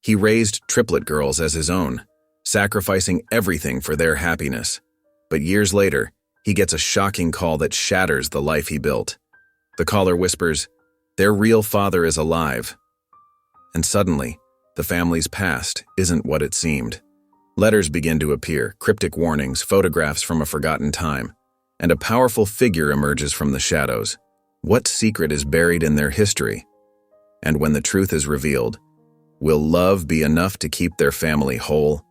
He raised Triplet girls as his own, sacrificing everything for their happiness. But years later, he gets a shocking call that shatters the life he built. The caller whispers, "Their real father is alive." And suddenly, the family's past isn't what it seemed. Letters begin to appear, cryptic warnings, photographs from a forgotten time, and a powerful figure emerges from the shadows. What secret is buried in their history? And when the truth is revealed, will love be enough to keep their family whole?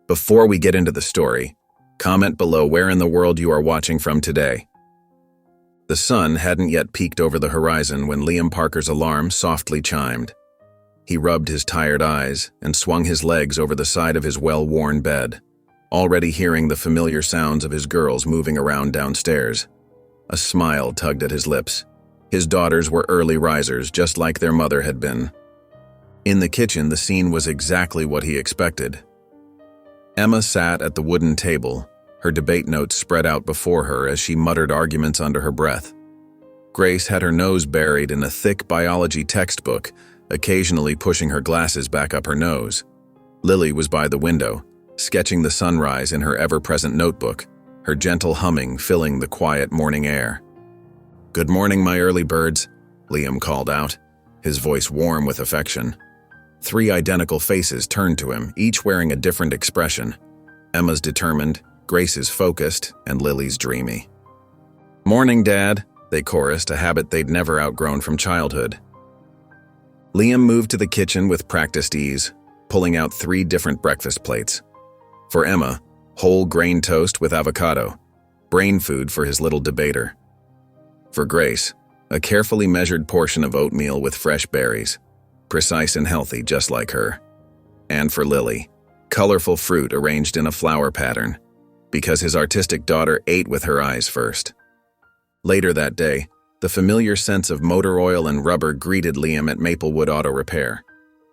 Before we get into the story, comment below where in the world you are watching from today. The sun hadn't yet peeked over the horizon when Liam Parker's alarm softly chimed. He rubbed his tired eyes and swung his legs over the side of his well-worn bed, already hearing the familiar sounds of his girls moving around downstairs. A smile tugged at his lips. His daughters were early risers, just like their mother had been. In the kitchen, the scene was exactly what he expected. Emma sat at the wooden table, her debate notes spread out before her as she muttered arguments under her breath. Grace had her nose buried in a thick biology textbook, occasionally pushing her glasses back up her nose. Lily was by the window, sketching the sunrise in her ever-present notebook, her gentle humming filling the quiet morning air. "Good morning, my early birds," Liam called out, his voice warm with affection. 3 identical faces turned to him, each wearing a different expression. Emma's determined, Grace's focused, and Lily's dreamy. "Morning, Dad," they chorused, a habit they'd never outgrown from childhood. Liam moved to the kitchen with practiced ease, pulling out 3 different breakfast plates. For Emma, whole grain toast with avocado, brain food for his little debater. For Grace, a carefully measured portion of oatmeal with fresh berries, precise and healthy just like her. And for Lily, colorful fruit arranged in a flower pattern, because his artistic daughter ate with her eyes first. Later that day, the familiar sense of motor oil and rubber greeted Liam at Maplewood Auto Repair.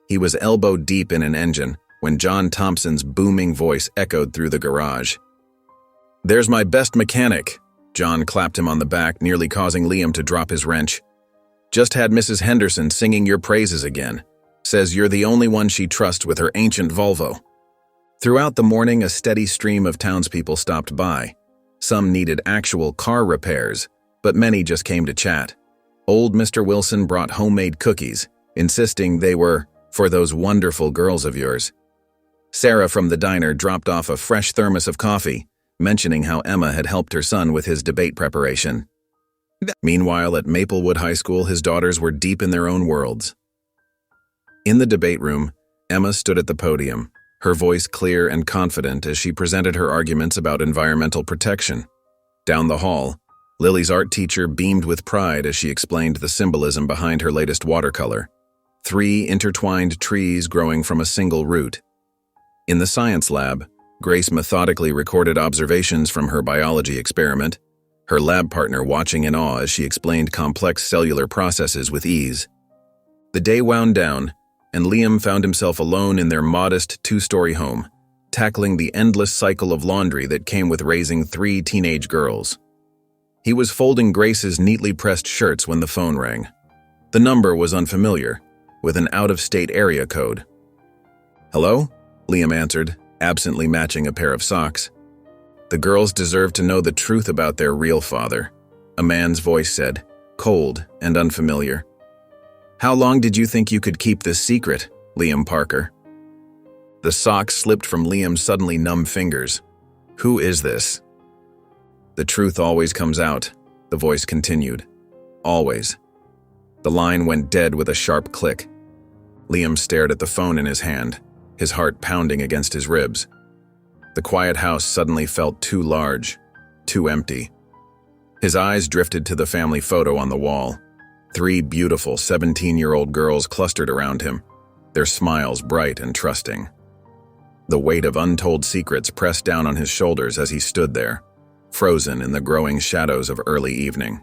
He was elbow deep in an engine when John Thompson's booming voice echoed through the garage. "There's my best mechanic." John clapped him on the back, nearly causing Liam to drop his wrench. "Just had Mrs. Henderson singing your praises again. Says you're the only one she trusts with her ancient Volvo." Throughout the morning, a steady stream of townspeople stopped by. Some needed actual car repairs, but many just came to chat. Old Mr. Wilson brought homemade cookies, insisting they were for those wonderful girls of yours. Sarah from the diner dropped off a fresh thermos of coffee, mentioning how Emma had helped her son with his debate preparation. Meanwhile, at Maplewood High School, his daughters were deep in their own worlds. In the debate room, Emma stood at the podium, her voice clear and confident as she presented her arguments about environmental protection. Down the hall, Lily's art teacher beamed with pride as she explained the symbolism behind her latest watercolor. 3 intertwined trees growing from a single root. In the science lab, Grace methodically recorded observations from her biology experiment, her lab partner watching in awe as she explained complex cellular processes with ease. The day wound down, and Liam found himself alone in their modest 2-story home, tackling the endless cycle of laundry that came with raising 3 teenage girls. He was folding Grace's neatly pressed shirts when the phone rang. The number was unfamiliar, with an out-of-state area code. "Hello?" Liam answered, absently matching a pair of socks. The girls deserved to know the truth about their real father, a man's voice said, cold and unfamiliar. "How long did you think you could keep this secret, Liam Parker?" The socks slipped from Liam's suddenly numb fingers. "Who is this?" "The truth always comes out," the voice continued. "Always." The line went dead with a sharp click. Liam stared at the phone in his hand, his heart pounding against his ribs. The quiet house suddenly felt too large, too empty. His eyes drifted to the family photo on the wall. 3 beautiful 17-year-old girls clustered around him, their smiles bright and trusting. The weight of untold secrets pressed down on his shoulders as he stood there, frozen in the growing shadows of early evening.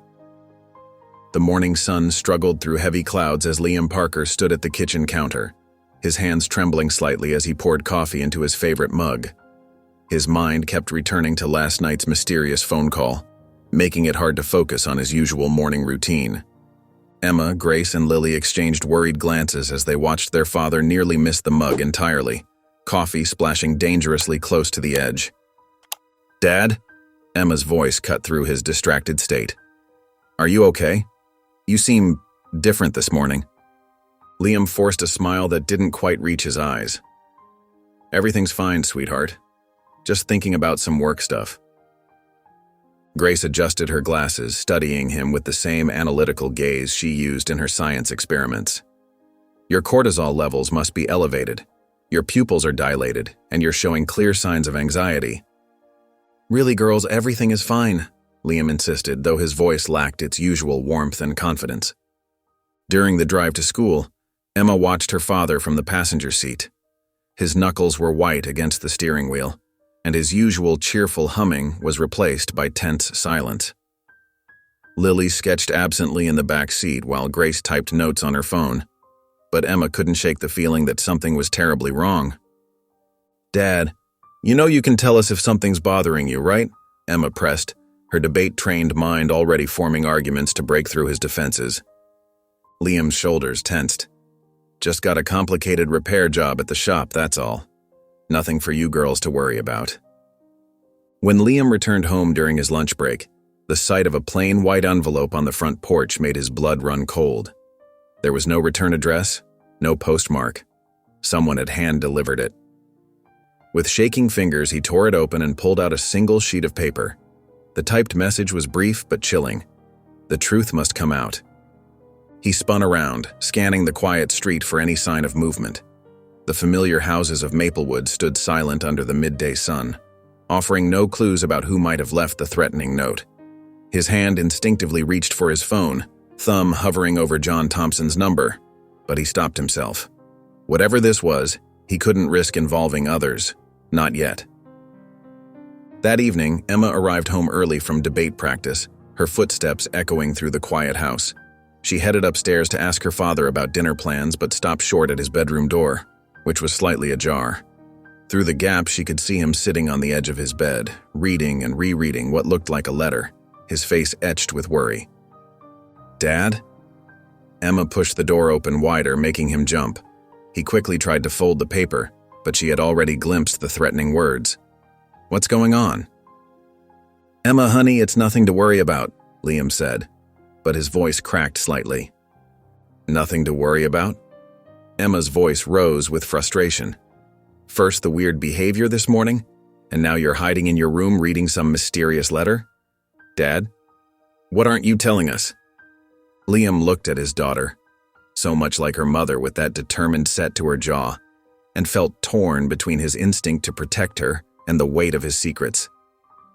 The morning sun struggled through heavy clouds as Liam Parker stood at the kitchen counter, his hands trembling slightly as he poured coffee into his favorite mug. His mind kept returning to last night's mysterious phone call, making it hard to focus on his usual morning routine. Emma, Grace, and Lily exchanged worried glances as they watched their father nearly miss the mug entirely, coffee splashing dangerously close to the edge. "Dad?" Emma's voice cut through his distracted state. "Are you okay? You seem different this morning." Liam forced a smile that didn't quite reach his eyes. "Everything's fine, sweetheart. Just thinking about some work stuff." Grace adjusted her glasses, studying him with the same analytical gaze she used in her science experiments. "Your cortisol levels must be elevated. Your pupils are dilated, and you're showing clear signs of anxiety." "Really, girls, everything is fine," Liam insisted, though his voice lacked its usual warmth and confidence. During the drive to school, Emma watched her father from the passenger seat. His knuckles were white against the steering wheel, and his usual cheerful humming was replaced by tense silence. Lily sketched absently in the back seat while Grace typed notes on her phone, but Emma couldn't shake the feeling that something was terribly wrong. "Dad, you know you can tell us if something's bothering you, right?" Emma pressed, her debate-trained mind already forming arguments to break through his defenses. Liam's shoulders tensed. "Just got a complicated repair job at the shop, that's all. Nothing for you girls to worry about." When Liam returned home during his lunch break, the sight of a plain white envelope on the front porch made his blood run cold. There was no return address, no postmark. Someone had hand-delivered it. With shaking fingers, he tore it open and pulled out a single sheet of paper. The typed message was brief but chilling. The truth must come out. He spun around, scanning the quiet street for any sign of movement. The familiar houses of Maplewood stood silent under the midday sun, offering no clues about who might have left the threatening note. His hand instinctively reached for his phone, thumb hovering over John Thompson's number, but he stopped himself. Whatever this was, he couldn't risk involving others. Not yet. That evening, Emma arrived home early from debate practice, her footsteps echoing through the quiet house. She headed upstairs to ask her father about dinner plans but stopped short at his bedroom door, which was slightly ajar. Through the gap, she could see him sitting on the edge of his bed, reading and rereading what looked like a letter, his face etched with worry. "Dad?" Emma pushed the door open wider, making him jump. He quickly tried to fold the paper, but she had already glimpsed the threatening words. "What's going on?" "Emma, honey, it's nothing to worry about," Liam said, but his voice cracked slightly. "Nothing to worry about?" Emma's voice rose with frustration. "First the weird behavior this morning, and now you're hiding in your room reading some mysterious letter? Dad, what aren't you telling us?" Liam looked at his daughter, so much like her mother with that determined set to her jaw, and felt torn between his instinct to protect her and the weight of his secrets.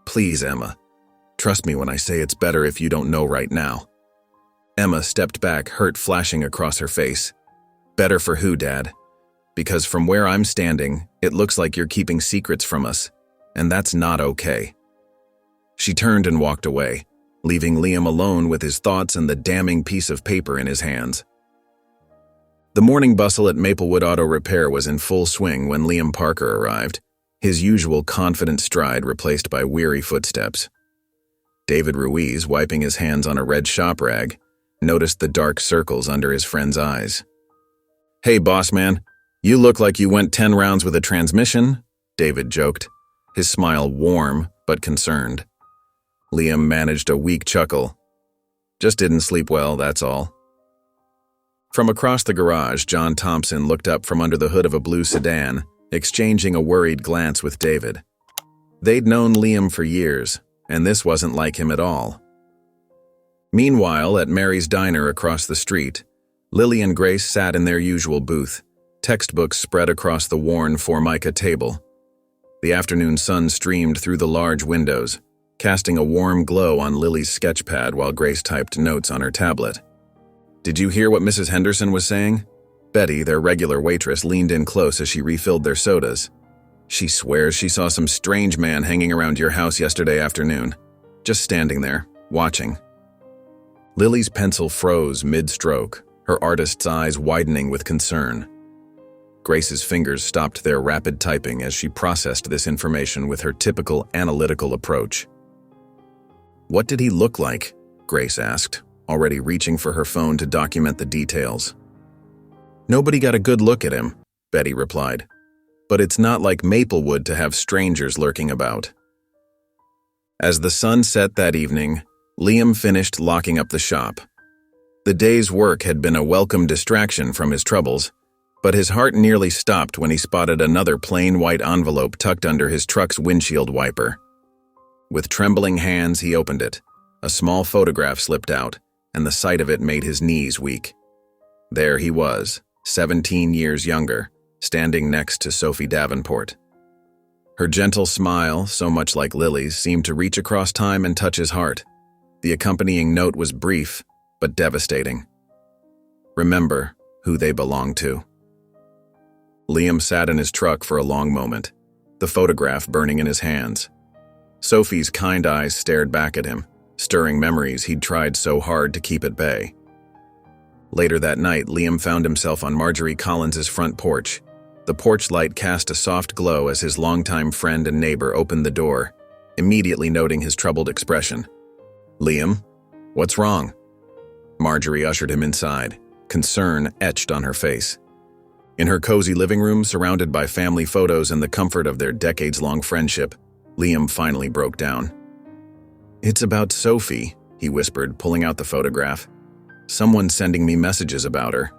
"Please, Emma, trust me when I say it's better if you don't know right now." Emma stepped back, hurt flashing across her face. "Better for who, Dad? Because from where I'm standing, it looks like you're keeping secrets from us, and that's not okay." She turned and walked away, leaving Liam alone with his thoughts and the damning piece of paper in his hands. The morning bustle at Maplewood Auto Repair was in full swing when Liam Parker arrived, his usual confident stride replaced by weary footsteps. David Ruiz, wiping his hands on a red shop rag, noticed the dark circles under his friend's eyes. "Hey, boss man, you look like you went 10 rounds with a transmission," David joked, his smile warm but concerned. Liam managed a weak chuckle. "Just didn't sleep well, that's all." From across the garage, John Thompson looked up from under the hood of a blue sedan, exchanging a worried glance with David. They'd known Liam for years, and this wasn't like him at all. Meanwhile, at Mary's diner across the street, Lily and Grace sat in their usual booth, textbooks spread across the worn Formica table. The afternoon sun streamed through the large windows, casting a warm glow on Lily's sketchpad while Grace typed notes on her tablet. "Did you hear what Mrs. Henderson was saying?" Betty, their regular waitress, leaned in close as she refilled their sodas. "She swears she saw some strange man hanging around your house yesterday afternoon, just standing there, watching." Lily's pencil froze mid-stroke, her artist's eyes widening with concern. Grace's fingers stopped their rapid typing as she processed this information with her typical analytical approach. "What did he look like?" Grace asked, already reaching for her phone to document the details. "Nobody got a good look at him," Betty replied. "But it's not like Maplewood to have strangers lurking about." As the sun set that evening, Liam finished locking up the shop. The day's work had been a welcome distraction from his troubles, but his heart nearly stopped when he spotted another plain white envelope tucked under his truck's windshield wiper. With trembling hands, he opened it. A small photograph slipped out, and the sight of it made his knees weak. There he was, 17 years younger, standing next to Sophie Davenport. Her gentle smile, so much like Lily's, seemed to reach across time and touch his heart. The accompanying note was brief, but devastating. "Remember who they belong to." Liam sat in his truck for a long moment, the photograph burning in his hands. Sophie's kind eyes stared back at him, stirring memories he'd tried so hard to keep at bay. Later that night, Liam found himself on Marjorie Collins's front porch. The porch light cast a soft glow as his longtime friend and neighbor opened the door, immediately noting his troubled expression. "Liam, what's wrong?" Marjorie ushered him inside, concern etched on her face. In her cozy living room, surrounded by family photos and the comfort of their decades-long friendship, Liam finally broke down. "It's about Sophie," he whispered, pulling out the photograph. "Someone's sending me messages about her."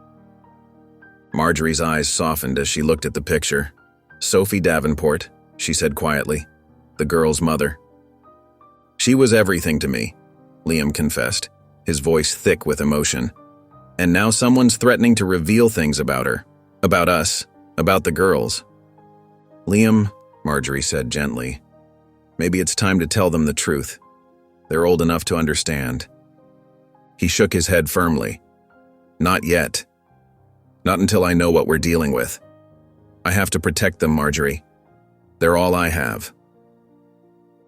Marjorie's eyes softened as she looked at the picture. "Sophie Davenport," she said quietly, "the girl's mother." "She was everything to me," Liam confessed, his voice thick with emotion. "And now someone's threatening to reveal things about her, about us, about the girls." "Liam," Marjorie said gently, "maybe it's time to tell them the truth. They're old enough to understand." He shook his head firmly. "Not yet. Not until I know what we're dealing with. I have to protect them, Marjorie. They're all I have."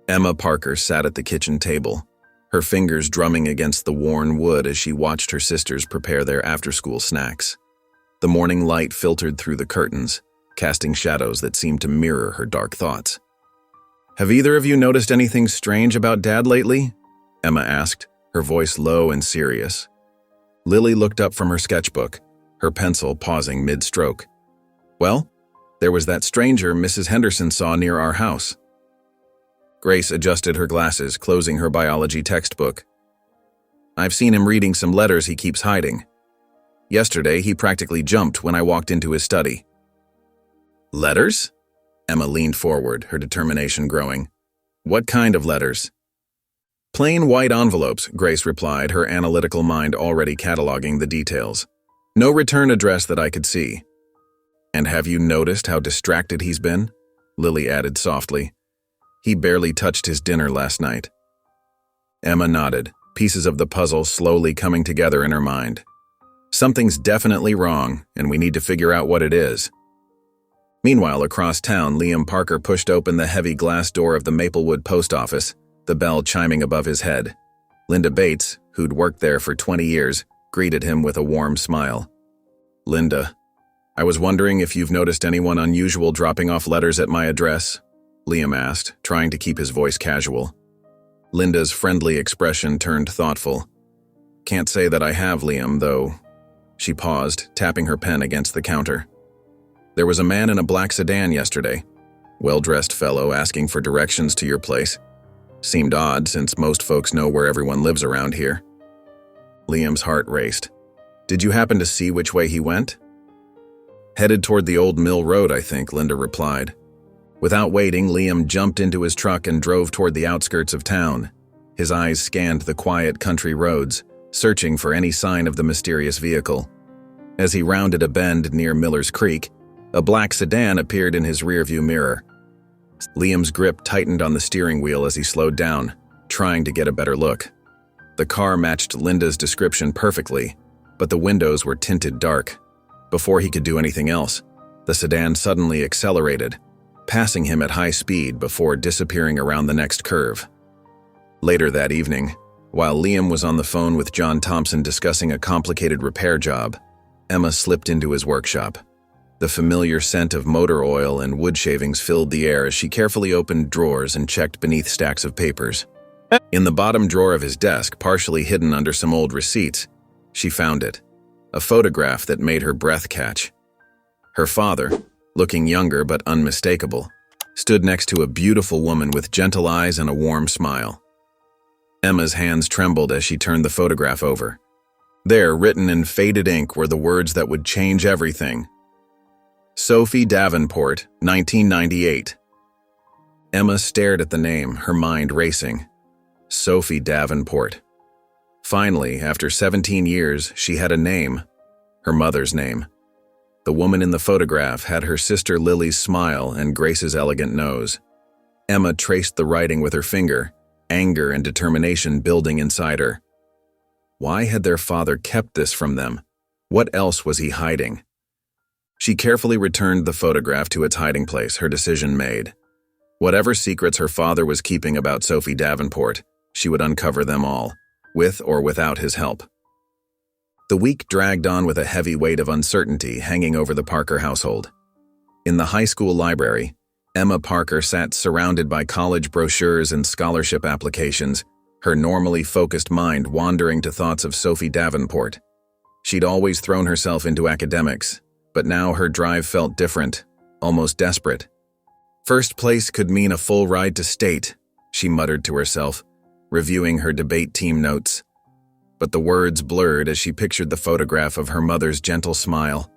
Emma Parker sat at the kitchen table, her fingers drumming against the worn wood as she watched her sisters prepare their after-school snacks. The morning light filtered through the curtains, casting shadows that seemed to mirror her dark thoughts. "Have either of you noticed anything strange about Dad lately?" Emma asked, her voice low and serious. Lily looked up from her sketchbook, her pencil pausing mid-stroke. "Well, there was that stranger Mrs. Henderson saw near our house." Grace adjusted her glasses, closing her biology textbook. "I've seen him reading some letters he keeps hiding. Yesterday, he practically jumped when I walked into his study." "Letters?" Emma leaned forward, her determination growing. "What kind of letters?" "Plain white envelopes," Grace replied, her analytical mind already cataloging the details. "No return address that I could see." "And have you noticed how distracted he's been?" Lily added softly. "He barely touched his dinner last night." Emma nodded, pieces of the puzzle slowly coming together in her mind. "Something's definitely wrong, and we need to figure out what it is." Meanwhile, across town, Liam Parker pushed open the heavy glass door of the Maplewood post office, the bell chiming above his head. Linda Bates, who'd worked there for 20 years, greeted him with a warm smile. "Linda, I was wondering if you've noticed anyone unusual dropping off letters at my address?" Liam asked, trying to keep his voice casual. Linda's friendly expression turned thoughtful. "Can't say that I have, Liam, though." She paused, tapping her pen against the counter. "There was a man in a black sedan yesterday. Well-dressed fellow asking for directions to your place. Seemed odd since most folks know where everyone lives around here." Liam's heart raced. "Did you happen to see which way he went?" "Headed toward the old mill road, I think," Linda replied. Without waiting, Liam jumped into his truck and drove toward the outskirts of town. His eyes scanned the quiet country roads, searching for any sign of the mysterious vehicle. As he rounded a bend near Miller's Creek, a black sedan appeared in his rearview mirror. Liam's grip tightened on the steering wheel as he slowed down, trying to get a better look. The car matched Linda's description perfectly, but the windows were tinted dark. Before he could do anything else, the sedan suddenly accelerated, passing him at high speed before disappearing around the next curve. Later that evening, while Liam was on the phone with John Thompson discussing a complicated repair job, Emma slipped into his workshop. The familiar scent of motor oil and wood shavings filled the air as she carefully opened drawers and checked beneath stacks of papers. In the bottom drawer of his desk, partially hidden under some old receipts, she found it, a photograph that made her breath catch. Her father, looking younger but unmistakable, stood next to a beautiful woman with gentle eyes and a warm smile. Emma's hands trembled as she turned the photograph over. There, written in faded ink, were the words that would change everything. Sophie Davenport, 1998. Emma stared at the name, her mind racing. Sophie Davenport. Finally, after 17 years, she had a name, her mother's name. The woman in the photograph had her sister Lily's smile and Grace's elegant nose. Emma traced the writing with her finger, anger and determination building inside her. Why had their father kept this from them? What else was he hiding? She carefully returned the photograph to its hiding place, her decision made. Whatever secrets her father was keeping about Sophie Davenport, she would uncover them all, with or without his help. The week dragged on with a heavy weight of uncertainty hanging over the Parker household. In the high school library, Emma Parker sat surrounded by college brochures and scholarship applications, her normally focused mind wandering to thoughts of Sophie Davenport. She'd always thrown herself into academics, but now her drive felt different, almost desperate. First place could mean a full ride to state, she muttered to herself, reviewing her debate team notes. But the words blurred as she pictured the photograph of her mother's gentle smile.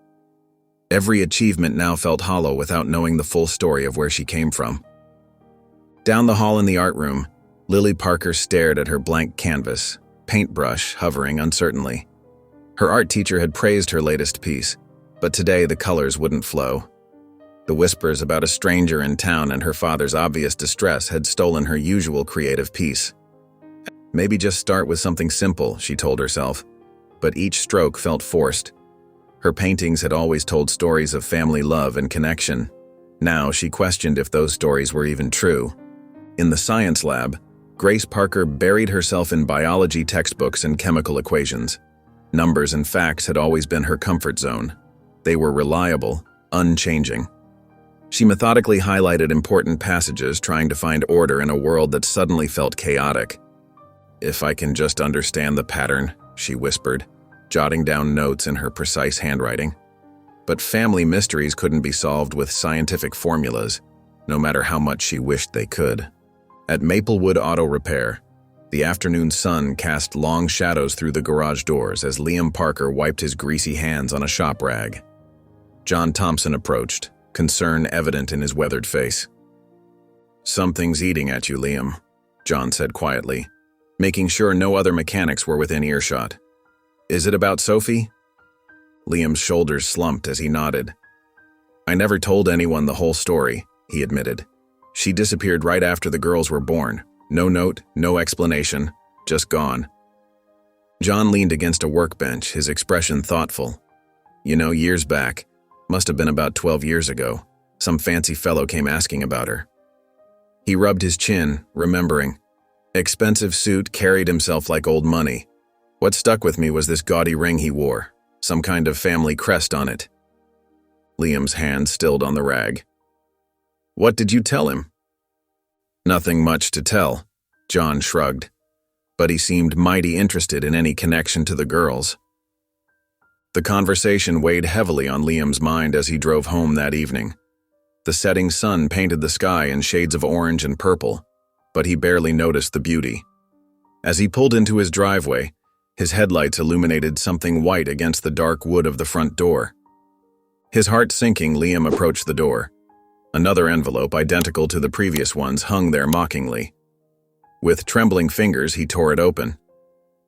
Every achievement now felt hollow without knowing the full story of where she came from. Down the hall in the art room, Lily Parker stared at her blank canvas, paintbrush hovering uncertainly. Her art teacher had praised her latest piece, but today the colors wouldn't flow. The whispers about a stranger in town and her father's obvious distress had stolen her usual creative peace. Maybe just start with something simple, she told herself, but each stroke felt forced. Her paintings had always told stories of family love and connection. Now she questioned if those stories were even true. In the science lab, Grace Parker buried herself in biology textbooks and chemical equations. Numbers and facts had always been her comfort zone. They were reliable, unchanging. She methodically highlighted important passages, trying to find order in a world that suddenly felt chaotic. If I can just understand the pattern, she whispered, jotting down notes in her precise handwriting. But family mysteries couldn't be solved with scientific formulas, no matter how much she wished they could. At Maplewood Auto Repair, the afternoon sun cast long shadows through the garage doors as Liam Parker wiped his greasy hands on a shop rag. John Thompson approached, concern evident in his weathered face. "Something's eating at you, Liam," John said quietly, making sure no other mechanics were within earshot. "Is it about Sophie?" Liam's shoulders slumped as he nodded. "I never told anyone the whole story," he admitted. "She disappeared right after the girls were born. No note, no explanation, just gone." John leaned against a workbench, his expression thoughtful. Years back, must have been about 12 years ago, some fancy fellow came asking about her. He rubbed his chin, remembering. Expensive suit, carried himself like old money. What stuck with me was this gaudy ring he wore, some kind of family crest on it. Liam's hand stilled on the rag. "What did you tell him?" "Nothing much to tell," John shrugged, but he seemed mighty interested in any connection to the girls. The conversation weighed heavily on Liam's mind as he drove home that evening. The setting sun painted the sky in shades of orange and purple, but he barely noticed the beauty. As he pulled into his driveway, his headlights illuminated something white against the dark wood of the front door. His heart sinking, Liam approached the door. Another envelope, identical to the previous ones, hung there mockingly. With trembling fingers, he tore it open.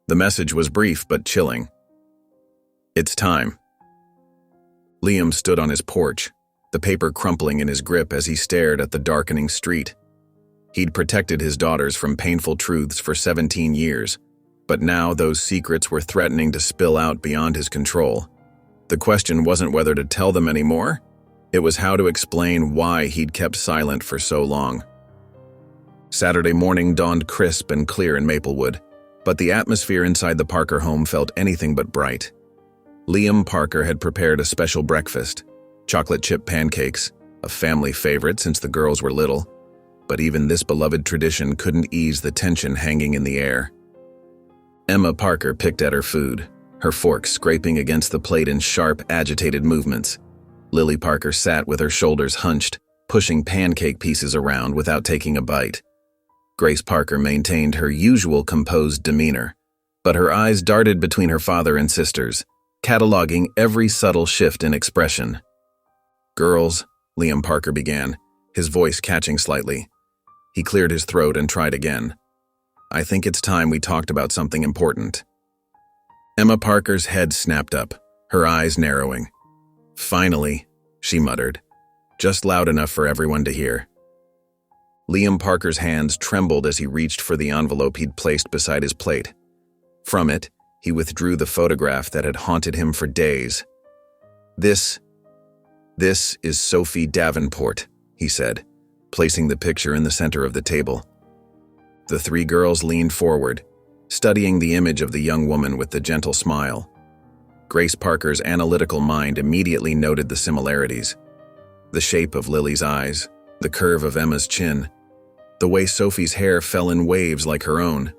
The message was brief but chilling. "It's time." Liam stood on his porch, the paper crumpling in his grip as he stared at the darkening street. He'd protected his daughters from painful truths for 17 years, but now those secrets were threatening to spill out beyond his control. The question wasn't whether to tell them anymore, it was how to explain why he'd kept silent for so long. Saturday morning dawned crisp and clear in Maplewood, but the atmosphere inside the Parker home felt anything but bright. Liam Parker had prepared a special breakfast, chocolate chip pancakes, a family favorite since the girls were little. but even this beloved tradition couldn't ease the tension hanging in the air. Emma Parker picked at her food, her fork scraping against the plate in sharp, agitated movements. Lily Parker sat with her shoulders hunched, pushing pancake pieces around without taking a bite. Grace Parker maintained her usual composed demeanor, but her eyes darted between her father and sisters, cataloging every subtle shift in expression. "Girls," Liam Parker began, his voice catching slightly. He cleared his throat and tried again. "I think it's time we talked about something important." Emma Parker's head snapped up, her eyes narrowing. "Finally," she muttered, just loud enough for everyone to hear. Liam Parker's hands trembled as he reached for the envelope he'd placed beside his plate. From it, he withdrew the photograph that had haunted him for days. This is Sophie Davenport," he said, placing the picture in the center of the table. The three girls leaned forward, studying the image of the young woman with the gentle smile. Grace Parker's analytical mind immediately noted the similarities. The shape of Lily's eyes, the curve of Emma's chin, the way Sophie's hair fell in waves like her own.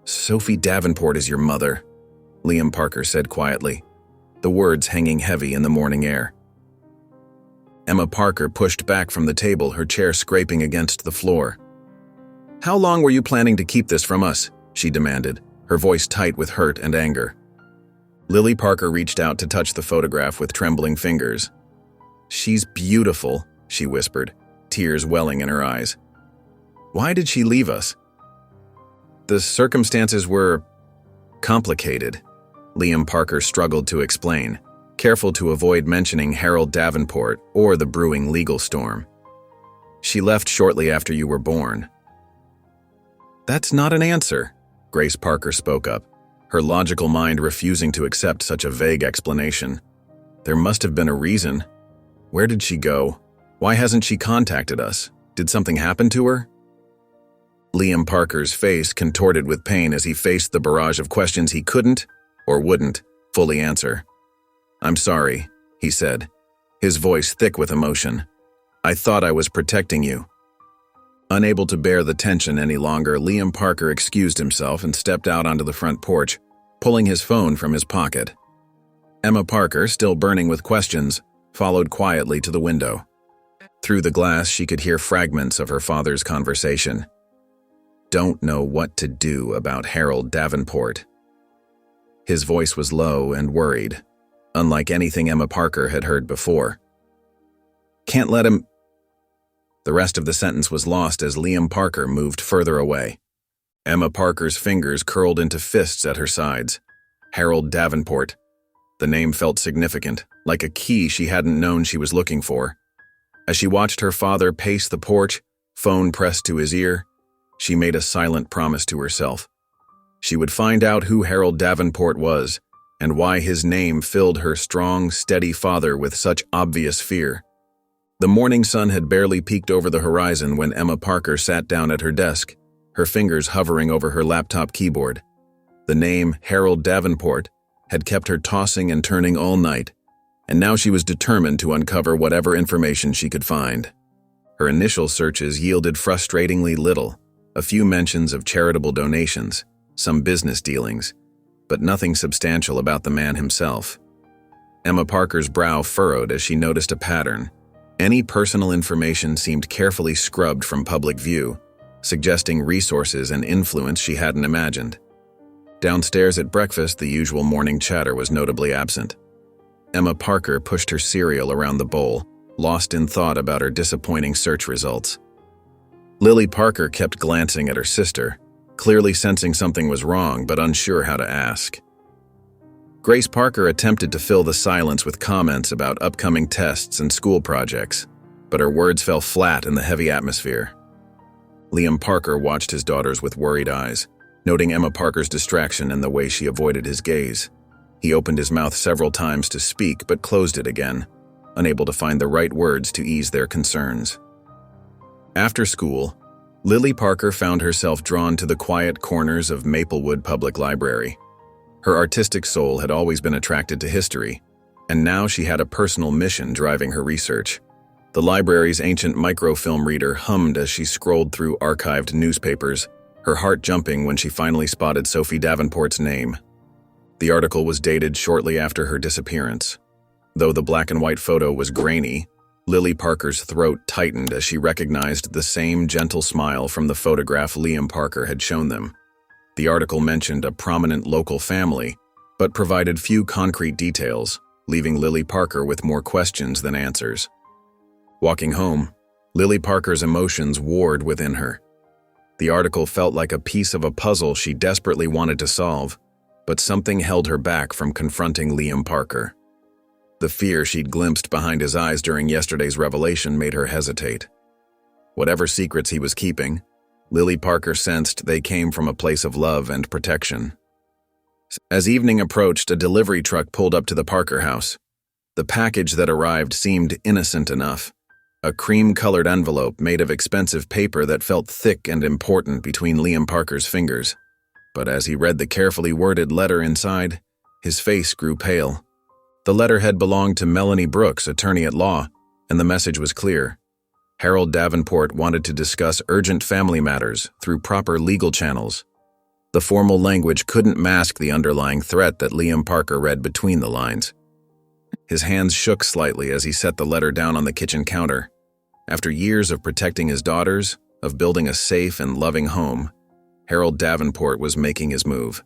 "Sophie Davenport is your mother," Liam Parker said quietly, the words hanging heavy in the morning air. Emma Parker pushed back from the table, her chair scraping against the floor. "How long were you planning to keep this from us?" she demanded, her voice tight with hurt and anger. Lily Parker reached out to touch the photograph with trembling fingers. "She's beautiful," she whispered, tears welling in her eyes. "Why did she leave us?" "The circumstances were complicated," Liam Parker struggled to explain, careful to avoid mentioning Harold Davenport or the brewing legal storm. "She left shortly after you were born." "That's not an answer," Grace Parker spoke up, her logical mind refusing to accept such a vague explanation. "There must have been a reason. Where did she go? Why hasn't she contacted us? Did something happen to her?" Liam Parker's face contorted with pain as he faced the barrage of questions he couldn't, or wouldn't, fully answer. "I'm sorry," he said, his voice thick with emotion. "I thought I was protecting you." Unable to bear the tension any longer, Liam Parker excused himself and stepped out onto the front porch, pulling his phone from his pocket. Emma Parker, still burning with questions, followed quietly to the window. Through the glass, she could hear fragments of her father's conversation. "Don't know what to do about Harold Davenport." His voice was low and worried, unlike anything Emma Parker had heard before. "Can't let him—" The rest of the sentence was lost as Liam Parker moved further away. Emma Parker's fingers curled into fists at her sides. Harold Davenport. The name felt significant, like a key she hadn't known she was looking for. As she watched her father pace the porch, phone pressed to his ear, she made a silent promise to herself. She would find out who Harold Davenport was, and why his name filled her strong, steady father with such obvious fear. The morning sun had barely peeked over the horizon when Emma Parker sat down at her desk, her fingers hovering over her laptop keyboard. The name, Harold Davenport, had kept her tossing and turning all night, and now she was determined to uncover whatever information she could find. Her initial searches yielded frustratingly little, a few mentions of charitable donations, some business dealings, but nothing substantial about the man himself. Emma Parker's brow furrowed as she noticed a pattern. Any personal information seemed carefully scrubbed from public view, suggesting resources and influence she hadn't imagined. Downstairs at breakfast, the usual morning chatter was notably absent. Emma Parker pushed her cereal around the bowl, lost in thought about her disappointing search results. Lily Parker kept glancing at her sister, clearly sensing something was wrong but unsure how to ask. Grace Parker attempted to fill the silence with comments about upcoming tests and school projects, but her words fell flat in the heavy atmosphere. Liam Parker watched his daughters with worried eyes, noting Emma Parker's distraction and the way she avoided his gaze. He opened his mouth several times to speak but closed it again, unable to find the right words to ease their concerns. After school, Lily Parker found herself drawn to the quiet corners of Maplewood Public Library. Her artistic soul had always been attracted to history, and now she had a personal mission driving her research. The library's ancient microfilm reader hummed as she scrolled through archived newspapers, her heart jumping when she finally spotted Sophie Davenport's name. The article was dated shortly after her disappearance. Though the black and white photo was grainy, Lily Parker's throat tightened as she recognized the same gentle smile from the photograph Liam Parker had shown them. The article mentioned a prominent local family, but provided few concrete details, leaving Lily Parker with more questions than answers. Walking home, Lily Parker's emotions warred within her. The article felt like a piece of a puzzle she desperately wanted to solve, but something held her back from confronting Liam Parker. The fear she'd glimpsed behind his eyes during yesterday's revelation made her hesitate. Whatever secrets he was keeping, Lily Parker sensed they came from a place of love and protection. As evening approached, a delivery truck pulled up to the Parker house. The package that arrived seemed innocent enough. A cream-colored envelope made of expensive paper that felt thick and important between Liam Parker's fingers. But as he read the carefully worded letter inside, his face grew pale. The letterhead belonged to Melanie Brooks, attorney at law, and the message was clear. Harold Davenport wanted to discuss urgent family matters through proper legal channels. The formal language couldn't mask the underlying threat that Liam Parker read between the lines. His hands shook slightly as he set the letter down on the kitchen counter. After years of protecting his daughters, of building a safe and loving home, Harold Davenport was making his move.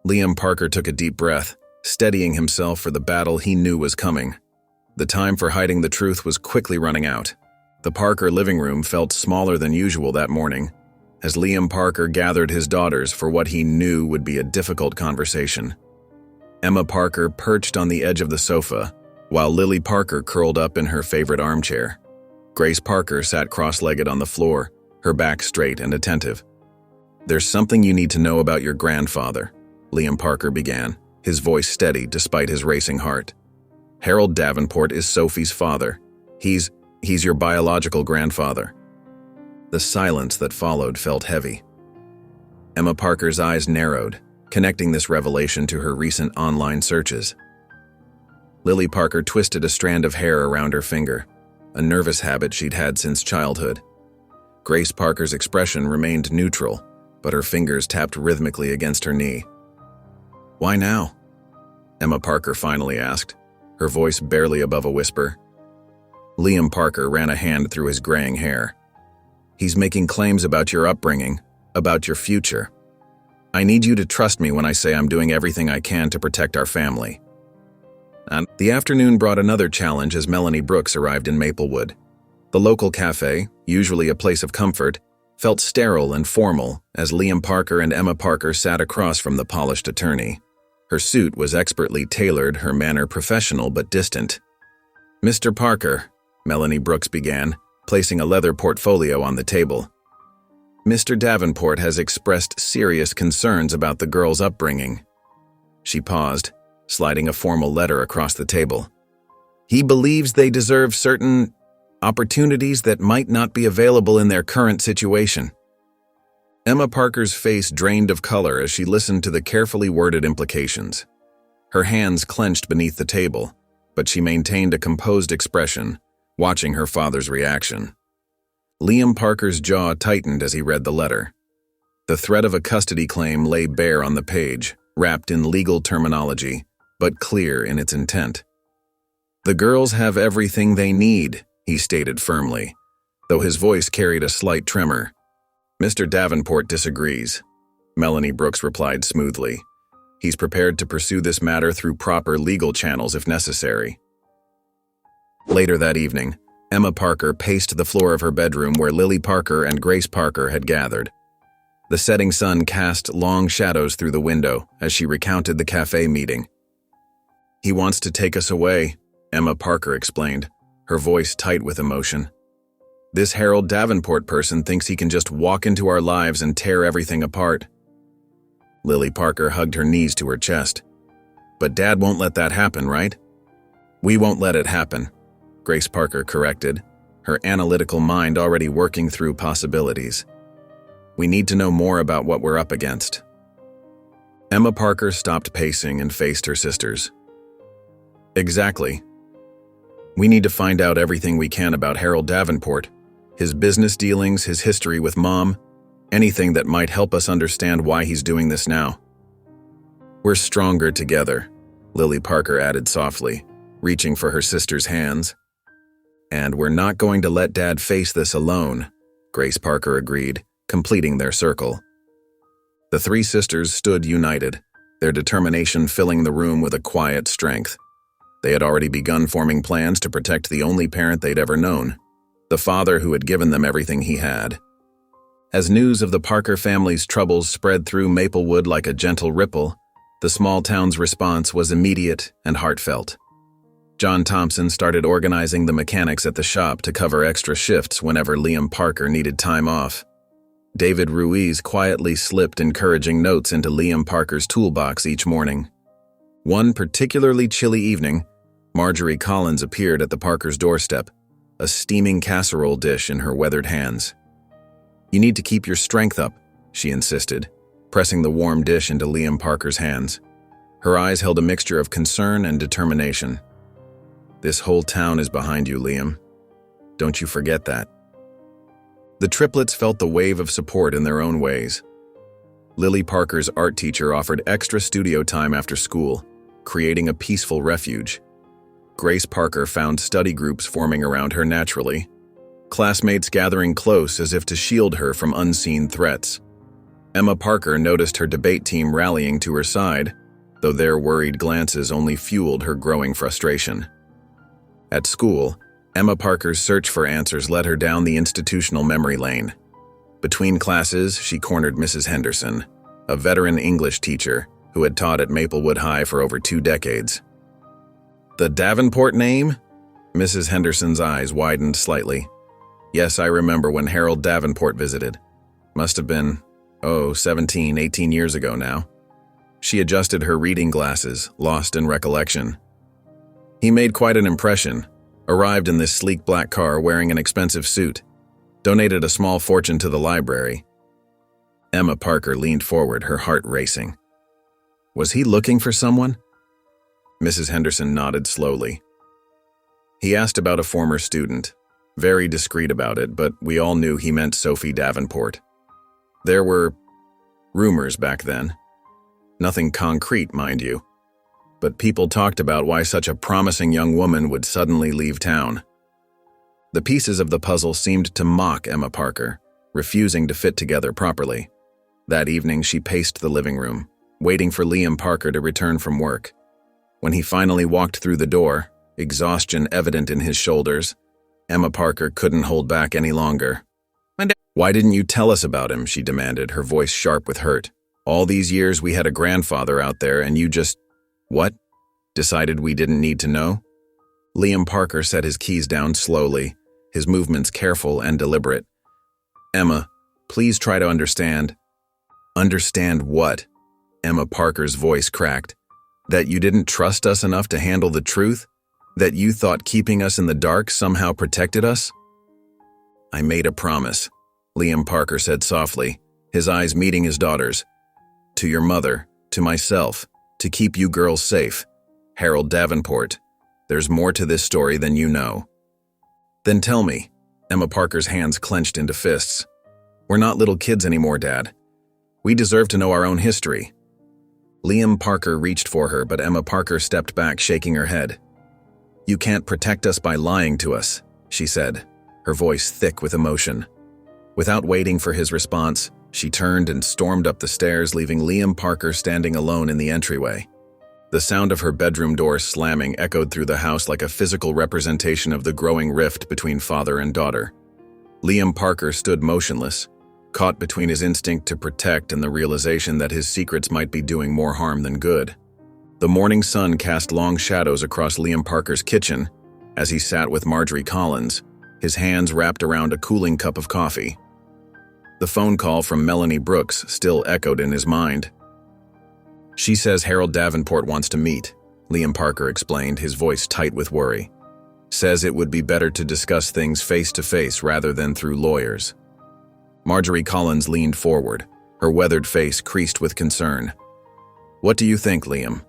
Liam Parker took a deep breath, steadying himself for the battle he knew was coming. The time for hiding the truth was quickly running out. The Parker living room felt smaller than usual that morning, as Liam Parker gathered his daughters for what he knew would be a difficult conversation. Emma Parker perched on the edge of the sofa, while Lily Parker curled up in her favorite armchair. Grace Parker sat cross-legged on the floor, her back straight and attentive. "There's something you need to know about your grandfather," Liam Parker began, his voice steady despite his racing heart. "Harold Davenport is Sophie's father. He's your biological grandfather." The silence that followed felt heavy. Emma Parker's eyes narrowed, connecting this revelation to her recent online searches. Lily Parker twisted a strand of hair around her finger, a nervous habit she'd had since childhood. Grace Parker's expression remained neutral, but her fingers tapped rhythmically against her knee. "Why now?" Emma Parker finally asked, her voice barely above a whisper. Liam Parker ran a hand through his graying hair. "He's making claims about your upbringing, about your future. I need you to trust me when I say I'm doing everything I can to protect our family." And the afternoon brought another challenge as Melanie Brooks arrived in Maplewood. The local cafe, usually a place of comfort, felt sterile and formal as Liam Parker and Emma Parker sat across from the polished attorney. Her suit was expertly tailored, her manner professional but distant. "Mr. Parker," Melanie Brooks began, placing a leather portfolio on the table. "Mr. Davenport has expressed serious concerns about the girls' upbringing." She paused, sliding a formal letter across the table. "He believes they deserve certain opportunities that might not be available in their current situation." Emma Parker's face drained of color as she listened to the carefully worded implications. Her hands clenched beneath the table, but she maintained a composed expression, watching her father's reaction. Liam Parker's jaw tightened as he read the letter. The threat of a custody claim lay bare on the page, wrapped in legal terminology, but clear in its intent. "The girls have everything they need," he stated firmly, though his voice carried a slight tremor. "Mr. Davenport disagrees," Melanie Brooks replied smoothly. "He's prepared to pursue this matter through proper legal channels if necessary." Later that evening, Emma Parker paced the floor of her bedroom where Lily Parker and Grace Parker had gathered. The setting sun cast long shadows through the window as she recounted the cafe meeting. "He wants to take us away," Emma Parker explained, her voice tight with emotion. "This Harold Davenport person thinks he can just walk into our lives and tear everything apart." Lily Parker hugged her knees to her chest. "But Dad won't let that happen, right?" "We won't let it happen," Grace Parker corrected, her analytical mind already working through possibilities. "We need to know more about what we're up against." Emma Parker stopped pacing and faced her sisters. "Exactly. We need to find out everything we can about Harold Davenport, his business dealings, his history with Mom, anything that might help us understand why he's doing this now. We're stronger together, Lily Parker added softly, reaching for her sister's hands. And we're not going to let Dad face this alone, Grace Parker agreed, completing their circle. The three sisters stood united, their determination filling the room with a quiet strength. They had already begun forming plans to protect the only parent they'd ever known, the father who had given them everything he had. As news of the Parker family's troubles spread through Maplewood like a gentle ripple, the small town's response was immediate and heartfelt. John Thompson started organizing the mechanics at the shop to cover extra shifts whenever Liam Parker needed time off. David Ruiz quietly slipped encouraging notes into Liam Parker's toolbox each morning. One particularly chilly evening, Marjorie Collins appeared at the Parkers' doorstep, a steaming casserole dish in her weathered hands. "You need to keep your strength up," she insisted, pressing the warm dish into Liam Parker's hands. Her eyes held a mixture of concern and determination. "This whole town is behind you, Liam. Don't you forget that." The triplets felt the wave of support in their own ways. Lily Parker's art teacher offered extra studio time after school, creating a peaceful refuge. Grace Parker found study groups forming around her naturally, classmates gathering close as if to shield her from unseen threats. Emma Parker noticed her debate team rallying to her side, though their worried glances only fueled her growing frustration. At school, Emma Parker's search for answers led her down the institutional memory lane. Between classes, she cornered Mrs. Henderson, a veteran English teacher who had taught at Maplewood High for over 2 decades. "The Davenport name?" Mrs. Henderson's eyes widened slightly. "Yes, I remember when Harold Davenport visited. Must have been, 17, 18 years ago now." She adjusted her reading glasses, lost in recollection. "He made quite an impression. Arrived in this sleek black car wearing an expensive suit. Donated a small fortune to the library." Emma Parker leaned forward, her heart racing. "Was he looking for someone?" Mrs. Henderson nodded slowly. "He asked about a former student. Very discreet about it, but we all knew he meant Sophie Davenport. There were rumors back then. Nothing concrete, mind you. But people talked about why such a promising young woman would suddenly leave town." The pieces of the puzzle seemed to mock Emma Parker, refusing to fit together properly. That evening, she paced the living room, waiting for Liam Parker to return from work. When he finally walked through the door, exhaustion evident in his shoulders, Emma Parker couldn't hold back any longer. "Why didn't you tell us about him?" she demanded, her voice sharp with hurt. "All these years we had a grandfather out there and you just... What? Decided we didn't need to know?" Liam Parker set his keys down slowly, his movements careful and deliberate. "Emma, please try to understand." "Understand what?" Emma Parker's voice cracked. "That you didn't trust us enough to handle the truth? That you thought keeping us in the dark somehow protected us?" "I made a promise," Liam Parker said softly, his eyes meeting his daughter's. "To your mother, to myself, to keep you girls safe. Harold Davenport. There's more to this story than you know." "Then tell me." Emma Parker's hands clenched into fists. "We're not little kids anymore, Dad. We deserve to know our own history." Liam Parker reached for her, but Emma Parker stepped back, shaking her head. "You can't protect us by lying to us," she said, her voice thick with emotion. Without waiting for his response, she turned and stormed up the stairs, leaving Liam Parker standing alone in the entryway. The sound of her bedroom door slamming echoed through the house like a physical representation of the growing rift between father and daughter. Liam Parker stood motionless, caught between his instinct to protect and the realization that his secrets might be doing more harm than good. The morning sun cast long shadows across Liam Parker's kitchen as he sat with Marjorie Collins, his hands wrapped around a cooling cup of coffee. The phone call from Melanie Brooks still echoed in his mind. "She says Harold Davenport wants to meet," Liam Parker explained, his voice tight with worry. "Says it would be better to discuss things face-to-face rather than through lawyers." Marjorie Collins leaned forward, her weathered face creased with concern. "What do you think, Liam?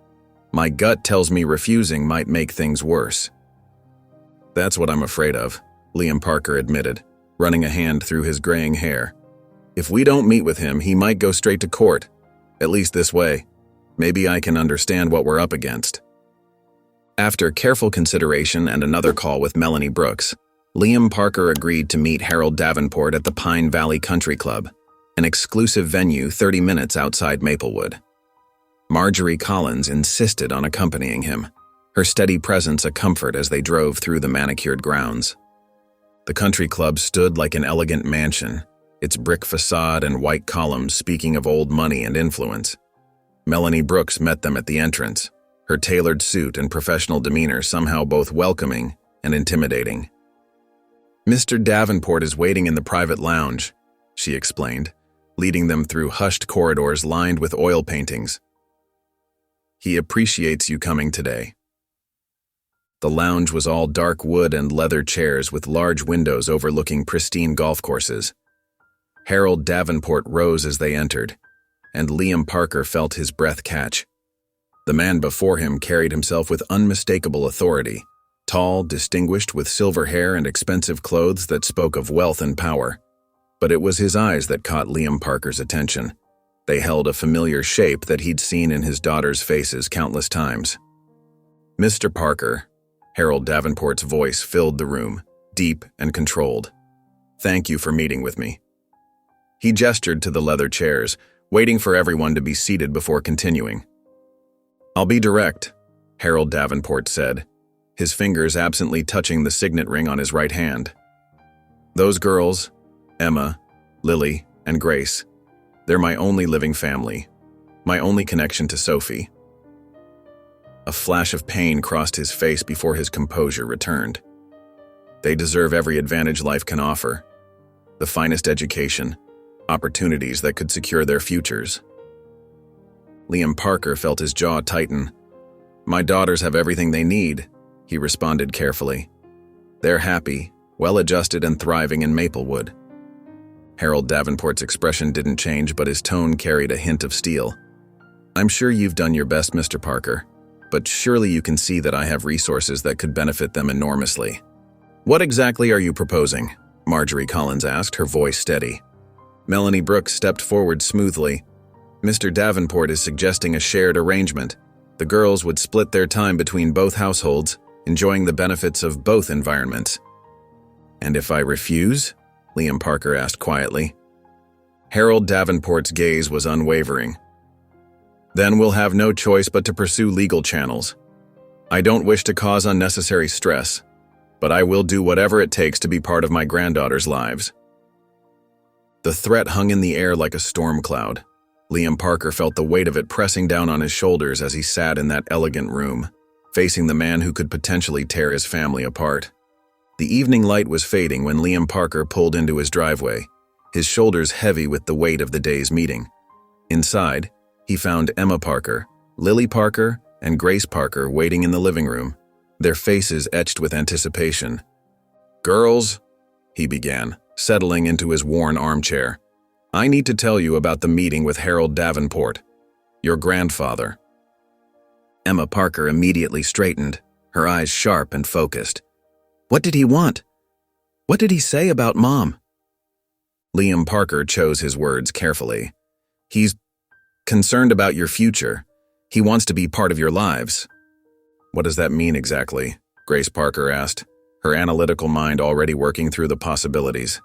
My gut tells me refusing might make things worse." That's what I'm afraid of, Liam Parker admitted, running a hand through his graying hair. If we don't meet with him, he might go straight to court. At least this way. Maybe I can understand what we're up against. After careful consideration and another call with Melanie Brooks, Liam Parker agreed to meet Harold Davenport at the Pine Valley Country Club, an exclusive venue 30 minutes outside Maplewood. Marjorie Collins insisted on accompanying him, her steady presence a comfort as they drove through the manicured grounds. The country club stood like an elegant mansion, its brick facade and white columns speaking of old money and influence. Melanie Brooks met them at the entrance, her tailored suit and professional demeanor somehow both welcoming and intimidating. "Mr. Davenport is waiting in the private lounge," she explained, leading them through hushed corridors lined with oil paintings. "He appreciates you coming today." The lounge was all dark wood and leather chairs with large windows overlooking pristine golf courses. Harold Davenport rose as they entered, and Liam Parker felt his breath catch. The man before him carried himself with unmistakable authority, tall, distinguished, with silver hair and expensive clothes that spoke of wealth and power. But it was his eyes that caught Liam Parker's attention. They held a familiar shape that he'd seen in his daughter's faces countless times. "Mr. Parker," Harold Davenport's voice filled the room, deep and controlled. "Thank you for meeting with me." He gestured to the leather chairs, waiting for everyone to be seated before continuing. "I'll be direct," Harold Davenport said, his fingers absently touching the signet ring on his right hand. "Those girls, Emma, Lily, and Grace, they're my only living family, my only connection to Sophie." A flash of pain crossed his face before his composure returned. "They deserve every advantage life can offer. The finest education, opportunities that could secure their futures." Liam Parker felt his jaw tighten. "My daughters have everything they need," he responded carefully. "They're happy, well-adjusted, and thriving in Maplewood." Harold Davenport's expression didn't change, but his tone carried a hint of steel. "I'm sure you've done your best, Mr. Parker, but surely you can see that I have resources that could benefit them enormously." "What exactly are you proposing?" Marjorie Collins asked, her voice steady. Melanie Brooks stepped forward smoothly. "Mr. Davenport is suggesting a shared arrangement. The girls would split their time between both households, enjoying the benefits of both environments." "And if I refuse?" Liam Parker asked quietly. Harold Davenport's gaze was unwavering. "Then we'll have no choice but to pursue legal channels. I don't wish to cause unnecessary stress, but I will do whatever it takes to be part of my granddaughters' lives." The threat hung in the air like a storm cloud. Liam Parker felt the weight of it pressing down on his shoulders as he sat in that elegant room, facing the man who could potentially tear his family apart. The evening light was fading when Liam Parker pulled into his driveway, his shoulders heavy with the weight of the day's meeting. Inside, he found Emma Parker, Lily Parker, and Grace Parker waiting in the living room, their faces etched with anticipation. "Girls," he began, settling into his worn armchair, "I need to tell you about the meeting with Harold Davenport, your grandfather." Emma Parker immediately straightened, her eyes sharp and focused. "What did he want? What did he say about Mom?" Liam Parker chose his words carefully. "He's concerned about your future. He wants to be part of your lives." "What does that mean exactly?" Grace Parker asked, her analytical mind already working through the possibilities.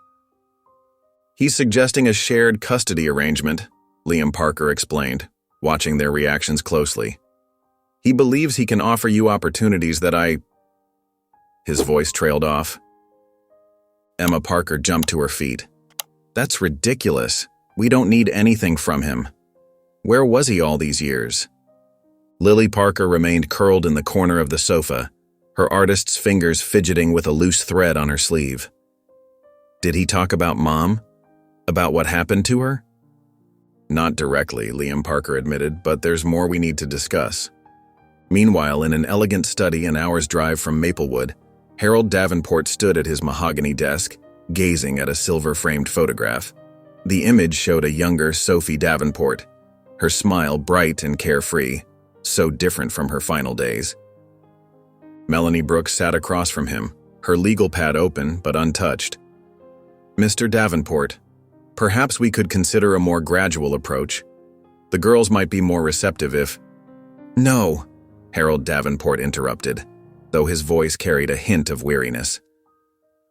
"He's suggesting a shared custody arrangement," Liam Parker explained, watching their reactions closely. "He believes he can offer you opportunities that His voice trailed off. Emma Parker jumped to her feet. "That's ridiculous. We don't need anything from him. Where was he all these years?" Lily Parker remained curled in the corner of the sofa, her artist's fingers fidgeting with a loose thread on her sleeve. "Did he talk about Mom? About what happened to her?" "Not directly," Liam Parker admitted, "but there's more we need to discuss." Meanwhile, in an elegant study an hour's drive from Maplewood, Harold Davenport stood at his mahogany desk, gazing at a silver-framed photograph. The image showed a younger Sophie Davenport, her smile bright and carefree, so different from her final days. Melanie Brooks sat across from him, her legal pad open but untouched. "Mr. Davenport, perhaps we could consider a more gradual approach. The girls might be more receptive if—" "No," Harold Davenport interrupted, though his voice carried a hint of weariness.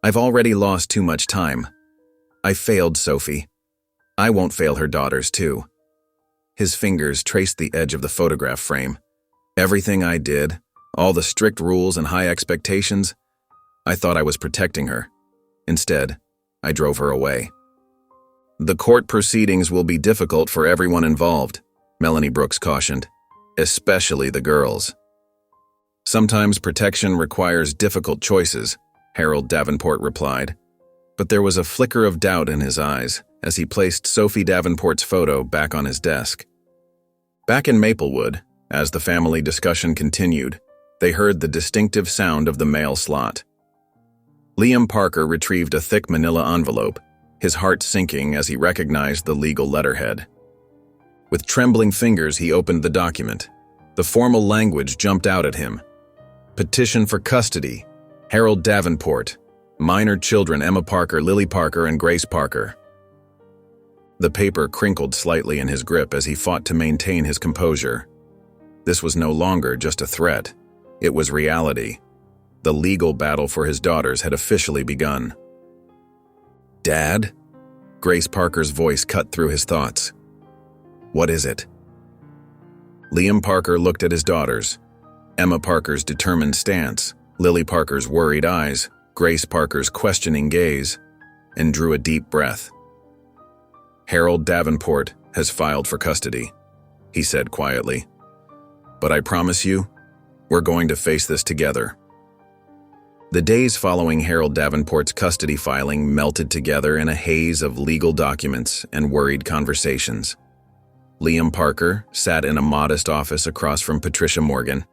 "I've already lost too much time. I failed Sophie. I won't fail her daughters, too." His fingers traced the edge of the photograph frame. "Everything I did, all the strict rules and high expectations, I thought I was protecting her. Instead, I drove her away." "The court proceedings will be difficult for everyone involved," Melanie Brooks cautioned, "especially the girls." "Sometimes protection requires difficult choices," Harold Davenport replied, but there was a flicker of doubt in his eyes as he placed Sophie Davenport's photo back on his desk. Back in Maplewood, as the family discussion continued, they heard the distinctive sound of the mail slot. Liam Parker retrieved a thick manila envelope, his heart sinking as he recognized the legal letterhead. With trembling fingers, he opened the document. The formal language jumped out at him. "Petition for custody. Harold Davenport. Minor children Emma Parker, Lily Parker, and Grace Parker." The paper crinkled slightly in his grip as he fought to maintain his composure. This was no longer just a threat. It was reality. The legal battle for his daughters had officially begun. "Dad?" Grace Parker's voice cut through his thoughts. "What is it?" Liam Parker looked at his daughters. Emma Parker's determined stance, Lily Parker's worried eyes, Grace Parker's questioning gaze, and drew a deep breath. "Harold Davenport has filed for custody," he said quietly. "But I promise you, we're going to face this together." The days following Harold Davenport's custody filing melted together in a haze of legal documents and worried conversations. Liam Parker sat in a modest office across from Patricia Morgan,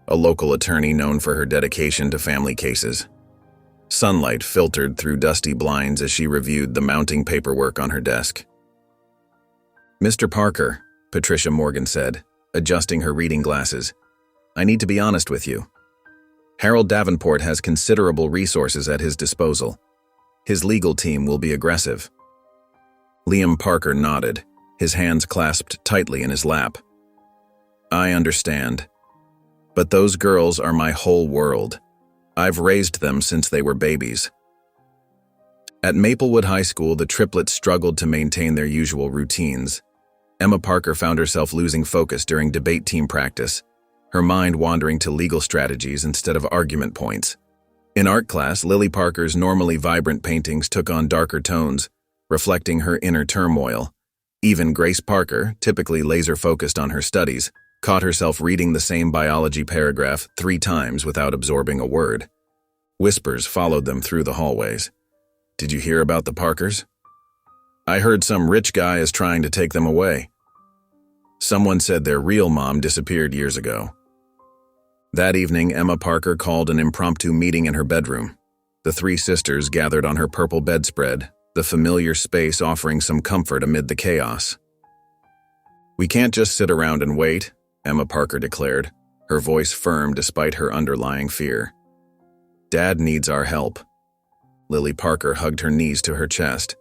a local attorney known for her dedication to family cases. Sunlight filtered through dusty blinds as she reviewed the mounting paperwork on her desk. "Mr. Parker," Patricia Morgan said, adjusting her reading glasses, "I need to be honest with you. Harold Davenport has considerable resources at his disposal. His legal team will be aggressive." Liam Parker nodded, his hands clasped tightly in his lap. "I understand. But those girls are my whole world. I've raised them since they were babies." At Maplewood High School, the triplets struggled to maintain their usual routines. Emma Parker found herself losing focus during debate team practice, her mind wandering to legal strategies instead of argument points. In art class, Lily Parker's normally vibrant paintings took on darker tones, reflecting her inner turmoil. Even Grace Parker, typically laser-focused on her studies, caught herself reading the same biology paragraph 3 times without absorbing a word. Whispers followed them through the hallways. "Did you hear about the Parkers? I heard some rich guy is trying to take them away. Someone said their real mom disappeared years ago." That evening, Emma Parker called an impromptu meeting in her bedroom. The 3 sisters gathered on her purple bedspread, the familiar space offering some comfort amid the chaos. "We can't just sit around and wait," Emma Parker declared, her voice firm despite her underlying fear. "Dad needs our help." Lily Parker hugged her knees to her chest.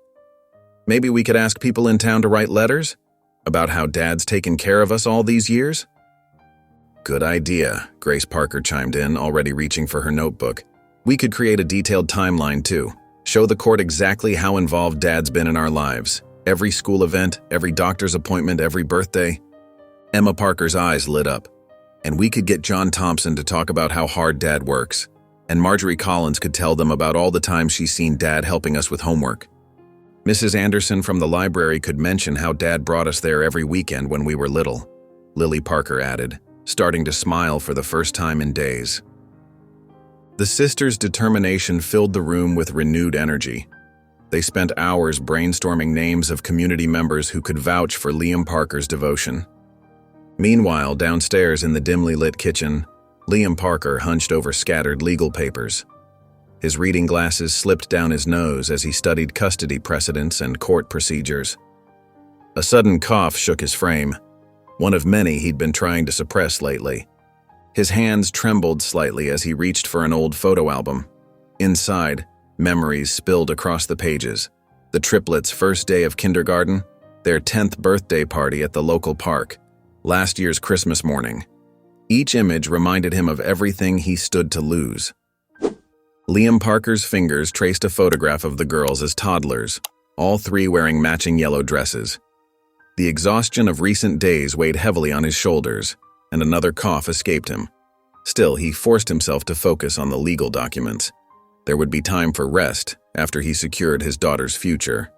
"Maybe we could ask people in town to write letters? About how Dad's taken care of us all these years?" "Good idea," Grace Parker chimed in, already reaching for her notebook. "We could create a detailed timeline, too. Show the court exactly how involved Dad's been in our lives. Every school event, every doctor's appointment, every birthday." Emma Parker's eyes lit up. "And we could get John Thompson to talk about how hard Dad works. And Marjorie Collins could tell them about all the times she's seen Dad helping us with homework. Mrs. Anderson from the library could mention how Dad brought us there every weekend when we were little," Lily Parker added, starting to smile for the first time in days. The sisters' determination filled the room with renewed energy. They spent hours brainstorming names of community members who could vouch for Liam Parker's devotion. Meanwhile, downstairs in the dimly lit kitchen, Liam Parker hunched over scattered legal papers. His reading glasses slipped down his nose as he studied custody precedents and court procedures. A sudden cough shook his frame, one of many he'd been trying to suppress lately. His hands trembled slightly as he reached for an old photo album. Inside, memories spilled across the pages. The triplets' first day of kindergarten, their 10th birthday party at the local park, last year's Christmas morning. Each image reminded him of everything he stood to lose. Liam Parker's fingers traced a photograph of the girls as toddlers, all three wearing matching yellow dresses. The exhaustion of recent days weighed heavily on his shoulders, and another cough escaped him. Still, he forced himself to focus on the legal documents. There would be time for rest after he secured his daughter's future.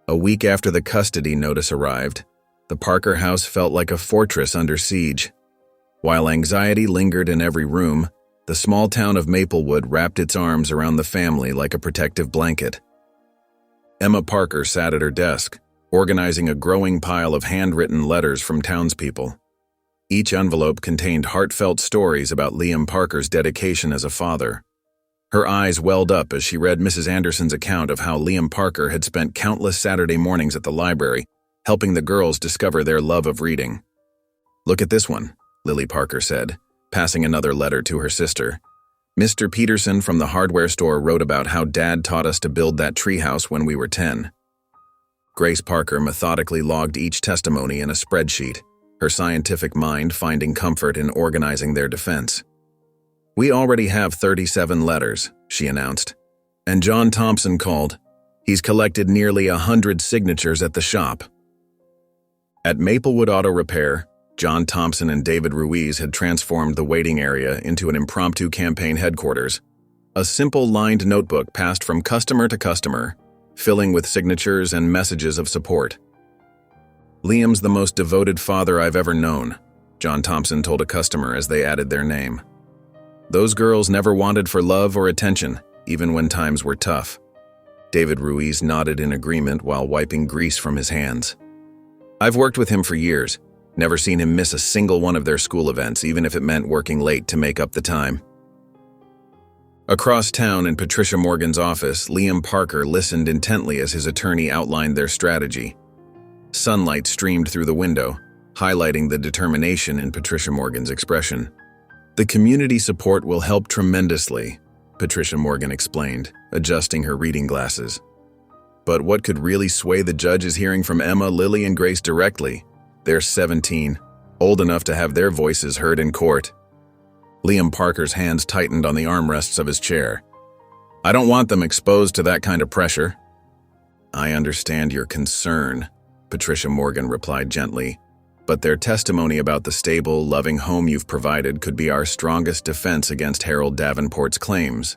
A week after the custody notice arrived, the Parker house felt like a fortress under siege. While anxiety lingered in every room, the small town of Maplewood wrapped its arms around the family like a protective blanket. Emma Parker sat at her desk, organizing a growing pile of handwritten letters from townspeople. Each envelope contained heartfelt stories about Liam Parker's dedication as a father. Her eyes welled up as she read Mrs. Anderson's account of how Liam Parker had spent countless Saturday mornings at the library, helping the girls discover their love of reading. "Look at this one," Lily Parker said, passing another letter to her sister. "Mr. Peterson from the hardware store wrote about how Dad taught us to build that treehouse when we were 10. Grace Parker methodically logged each testimony in a spreadsheet, her scientific mind finding comfort in organizing their defense. "We already have 37 letters," she announced. "And John Thompson called. He's collected nearly 100 signatures at the shop." At Maplewood Auto Repair, John Thompson and David Ruiz had transformed the waiting area into an impromptu campaign headquarters. A simple lined notebook passed from customer to customer, filling with signatures and messages of support. "Liam's the most devoted father I've ever known," John Thompson told a customer as they added their name. "Those girls never wanted for love or attention, even when times were tough." David Ruiz nodded in agreement while wiping grease from his hands. "I've worked with him for years, never seen him miss a single one of their school events, even if it meant working late to make up the time." Across town in Patricia Morgan's office, Liam Parker listened intently as his attorney outlined their strategy. Sunlight streamed through the window, highlighting the determination in Patricia Morgan's expression. "The community support will help tremendously," Patricia Morgan explained, adjusting her reading glasses. "But what could really sway the judge is hearing from Emma, Lily, and Grace directly. They're 17, old enough to have their voices heard in court." Liam Parker's hands tightened on the armrests of his chair. "I don't want them exposed to that kind of pressure." "I understand your concern," Patricia Morgan replied gently, "but their testimony about the stable, loving home you've provided could be our strongest defense against Harold Davenport's claims."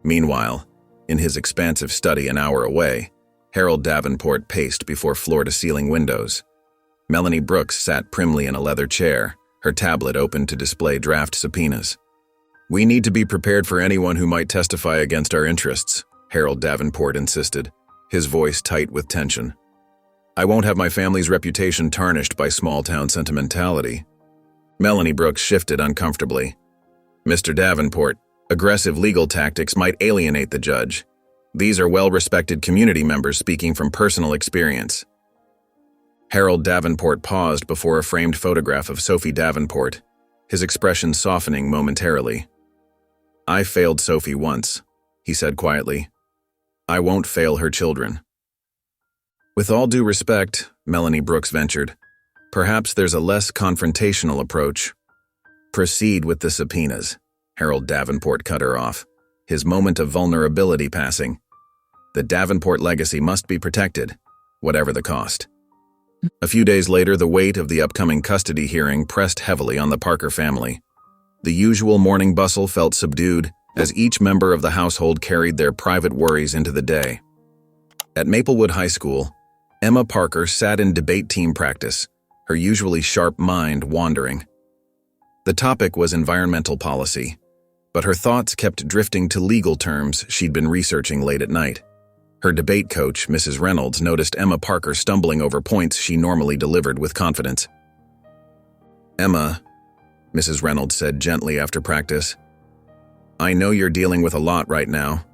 Meanwhile, in his expansive study an hour away, Harold Davenport paced before floor-to-ceiling windows. Melanie Brooks sat primly in a leather chair, her tablet open to display draft subpoenas. "We need to be prepared for anyone who might testify against our interests," Harold Davenport insisted, his voice tight with tension. "I won't have my family's reputation tarnished by small-town sentimentality." Melanie Brooks shifted uncomfortably. "Mr. Davenport, aggressive legal tactics might alienate the judge. These are well-respected community members speaking from personal experience." Harold Davenport paused before a framed photograph of Sophie Davenport, his expression softening momentarily. "I failed Sophie once," he said quietly. "I won't fail her children." "With all due respect," Melanie Brooks ventured, "perhaps there's a less confrontational approach." "Proceed with the subpoenas," Harold Davenport cut her off, his moment of vulnerability passing. "The Davenport legacy must be protected, whatever the cost." A few days later, the weight of the upcoming custody hearing pressed heavily on the Parker family. The usual morning bustle felt subdued as each member of the household carried their private worries into the day. At Maplewood High School, Emma Parker sat in debate team practice, her usually sharp mind wandering. The topic was environmental policy, but her thoughts kept drifting to legal terms she'd been researching late at night. Her debate coach, Mrs. Reynolds, noticed Emma Parker stumbling over points she normally delivered with confidence. "Emma," Mrs. Reynolds said gently after practice, "I know you're dealing with a lot right now,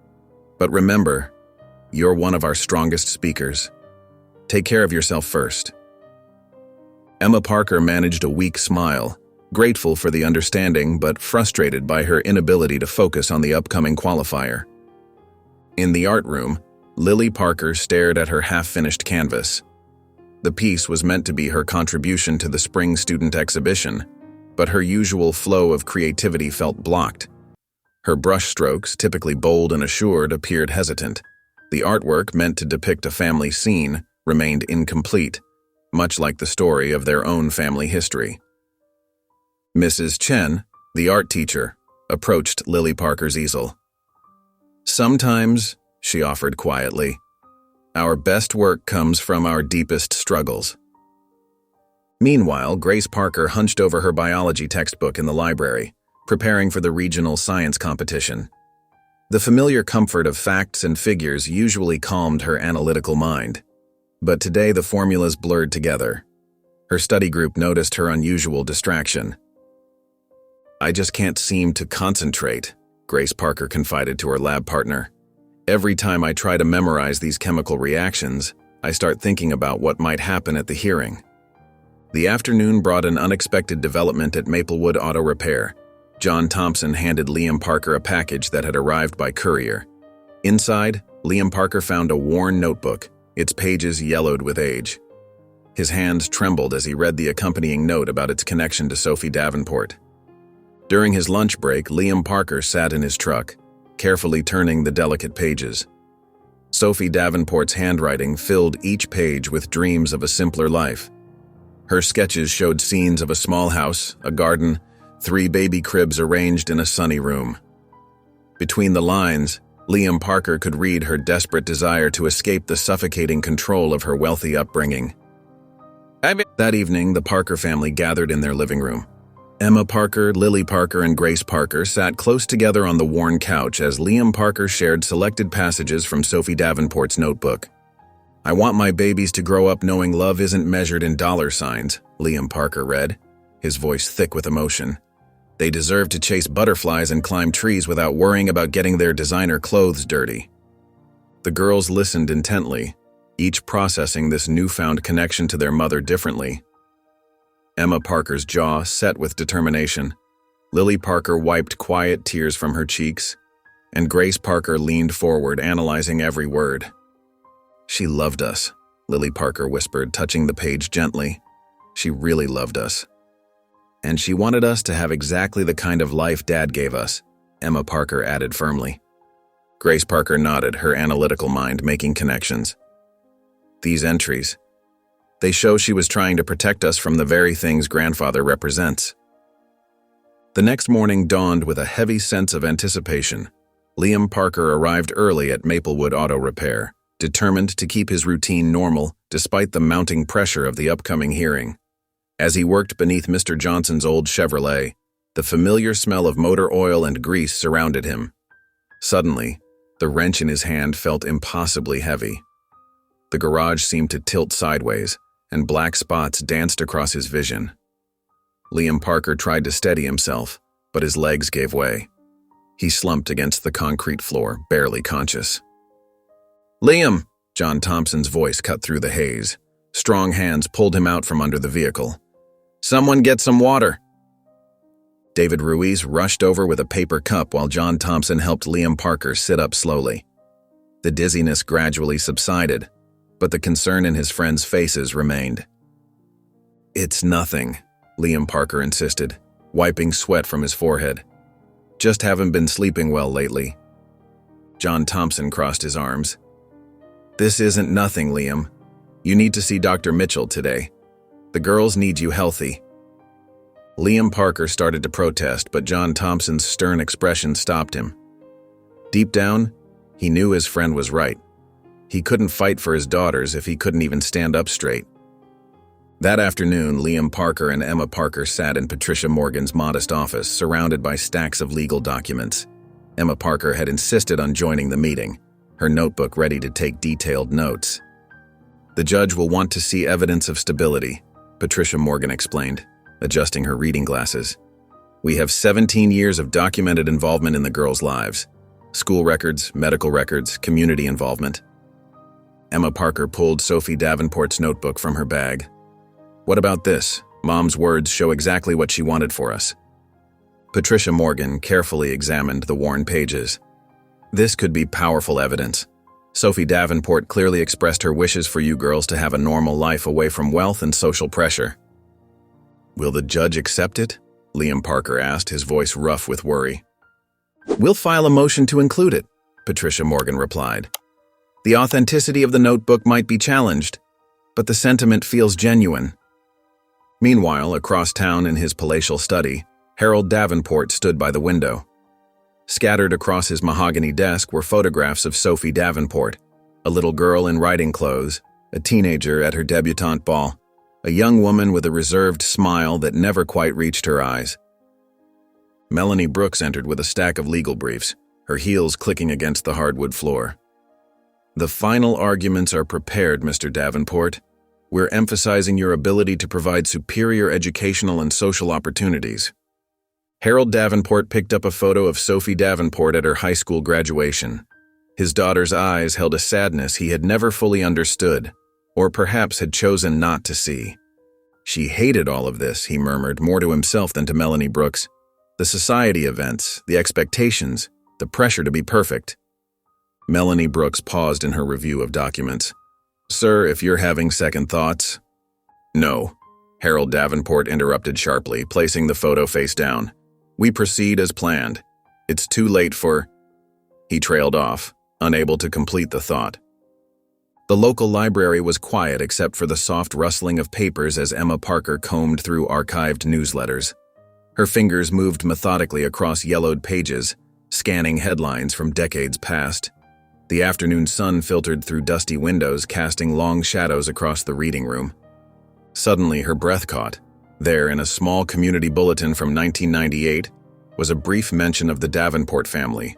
but remember, you're one of our strongest speakers. Take care of yourself first." Emma Parker managed a weak smile, grateful for the understanding but frustrated by her inability to focus on the upcoming qualifier. In the art room, Lily Parker stared at her half-finished canvas. The piece was meant to be her contribution to the spring student exhibition, but her usual flow of creativity felt blocked. Her brushstrokes, typically bold and assured, appeared hesitant. The artwork, meant to depict a family scene, remained incomplete, much like the story of their own family history. Mrs. Chen, the art teacher, approached Lily Parker's easel. "Sometimes," she offered quietly, "our best work comes from our deepest struggles." Meanwhile, Grace Parker hunched over her biology textbook in the library, preparing for the regional science competition. The familiar comfort of facts and figures usually calmed her analytical mind, but today the formulas blurred together. Her study group noticed her unusual distraction. "I just can't seem to concentrate," Grace Parker confided to her lab partner. "Every time I try to memorize these chemical reactions, I start thinking about what might happen at the hearing." The afternoon brought an unexpected development at Maplewood Auto Repair. John Thompson handed Liam Parker a package that had arrived by courier. Inside, Liam Parker found a worn notebook, its pages yellowed with age. His hands trembled as he read the accompanying note about its connection to Sophie Davenport. During his lunch break, Liam Parker sat in his truck, carefully turning the delicate pages. Sophie Davenport's handwriting filled each page with dreams of a simpler life. Her sketches showed scenes of a small house, a garden, 3 baby cribs arranged in a sunny room. Between the lines, Liam Parker could read her desperate desire to escape the suffocating control of her wealthy upbringing. That evening, the Parker family gathered in their living room. Emma Parker, Lily Parker, and Grace Parker sat close together on the worn couch as Liam Parker shared selected passages from Sophie Davenport's notebook. "I want my babies to grow up knowing love isn't measured in dollar signs," Liam Parker read, his voice thick with emotion. "They deserve to chase butterflies and climb trees without worrying about getting their designer clothes dirty." The girls listened intently, each processing this newfound connection to their mother differently. Emma Parker's jaw set with determination. Lily Parker wiped quiet tears from her cheeks, and Grace Parker leaned forward, analyzing every word. "She loved us," Lily Parker whispered, touching the page gently. "She really loved us. And she wanted us to have exactly the kind of life Dad gave us," Emma Parker added firmly. Grace Parker nodded, her analytical mind making connections. "These entries, they show she was trying to protect us from the very things grandfather represents." The next morning dawned with a heavy sense of anticipation. Liam Parker arrived early at Maplewood Auto Repair, determined to keep his routine normal despite the mounting pressure of the upcoming hearing. As he worked beneath Mr. Johnson's old Chevrolet, the familiar smell of motor oil and grease surrounded him. Suddenly, the wrench in his hand felt impossibly heavy. The garage seemed to tilt sideways, and black spots danced across his vision. Liam Parker tried to steady himself, but his legs gave way. He slumped against the concrete floor, barely conscious. "Liam!" John Thompson's voice cut through the haze. Strong hands pulled him out from under the vehicle. "Someone get some water!" David Ruiz rushed over with a paper cup while John Thompson helped Liam Parker sit up slowly. The dizziness gradually subsided, but the concern in his friends' faces remained. "It's nothing," Liam Parker insisted, wiping sweat from his forehead. "Just haven't been sleeping well lately." John Thompson crossed his arms. "This isn't nothing, Liam. You need to see Dr. Mitchell today. The girls need you healthy." Liam Parker started to protest, but John Thompson's stern expression stopped him. Deep down, he knew his friend was right. He couldn't fight for his daughters if he couldn't even stand up straight. That afternoon, Liam Parker and Emma Parker sat in Patricia Morgan's modest office, surrounded by stacks of legal documents. Emma Parker had insisted on joining the meeting, her notebook ready to take detailed notes. "The judge will want to see evidence of stability," Patricia Morgan explained, adjusting her reading glasses. "We have 17 years of documented involvement in the girls' lives. School records, medical records, community involvement." Emma Parker pulled Sophie Davenport's notebook from her bag. "What about this?" Mom's words show exactly what she wanted for us. Patricia Morgan carefully examined the worn pages. This could be powerful evidence. Sophie Davenport clearly expressed her wishes for you girls to have a normal life away from wealth and social pressure. Will the judge accept it? Liam Parker asked, his voice rough with worry. We'll file a motion to include it, Patricia Morgan replied. The authenticity of the notebook might be challenged, but the sentiment feels genuine. Meanwhile, across town in his palatial study, Harold Davenport stood by the window. Scattered across his mahogany desk were photographs of Sophie Davenport, a little girl in riding clothes, a teenager at her debutante ball, a young woman with a reserved smile that never quite reached her eyes. Melanie Brooks entered with a stack of legal briefs, her heels clicking against the hardwood floor. The final arguments are prepared, Mr. Davenport. We're emphasizing your ability to provide superior educational and social opportunities. Harold Davenport picked up a photo of Sophie Davenport at her high school graduation. His daughter's eyes held a sadness he had never fully understood, or perhaps had chosen not to see. She hated all of this, he murmured, more to himself than to Melanie Brooks. The society events, the expectations, the pressure to be perfect. Melanie Brooks paused in her review of documents. Sir, if you're having second thoughts. No, Harold Davenport interrupted sharply, placing the photo face down. We proceed as planned. It's too late for... He trailed off, unable to complete the thought. The local library was quiet except for the soft rustling of papers as Emma Parker combed through archived newsletters. Her fingers moved methodically across yellowed pages, scanning headlines from decades past. The afternoon sun filtered through dusty windows, casting long shadows across the reading room. Suddenly, her breath caught. There, in a small community bulletin from 1998, was a brief mention of the Davenport family.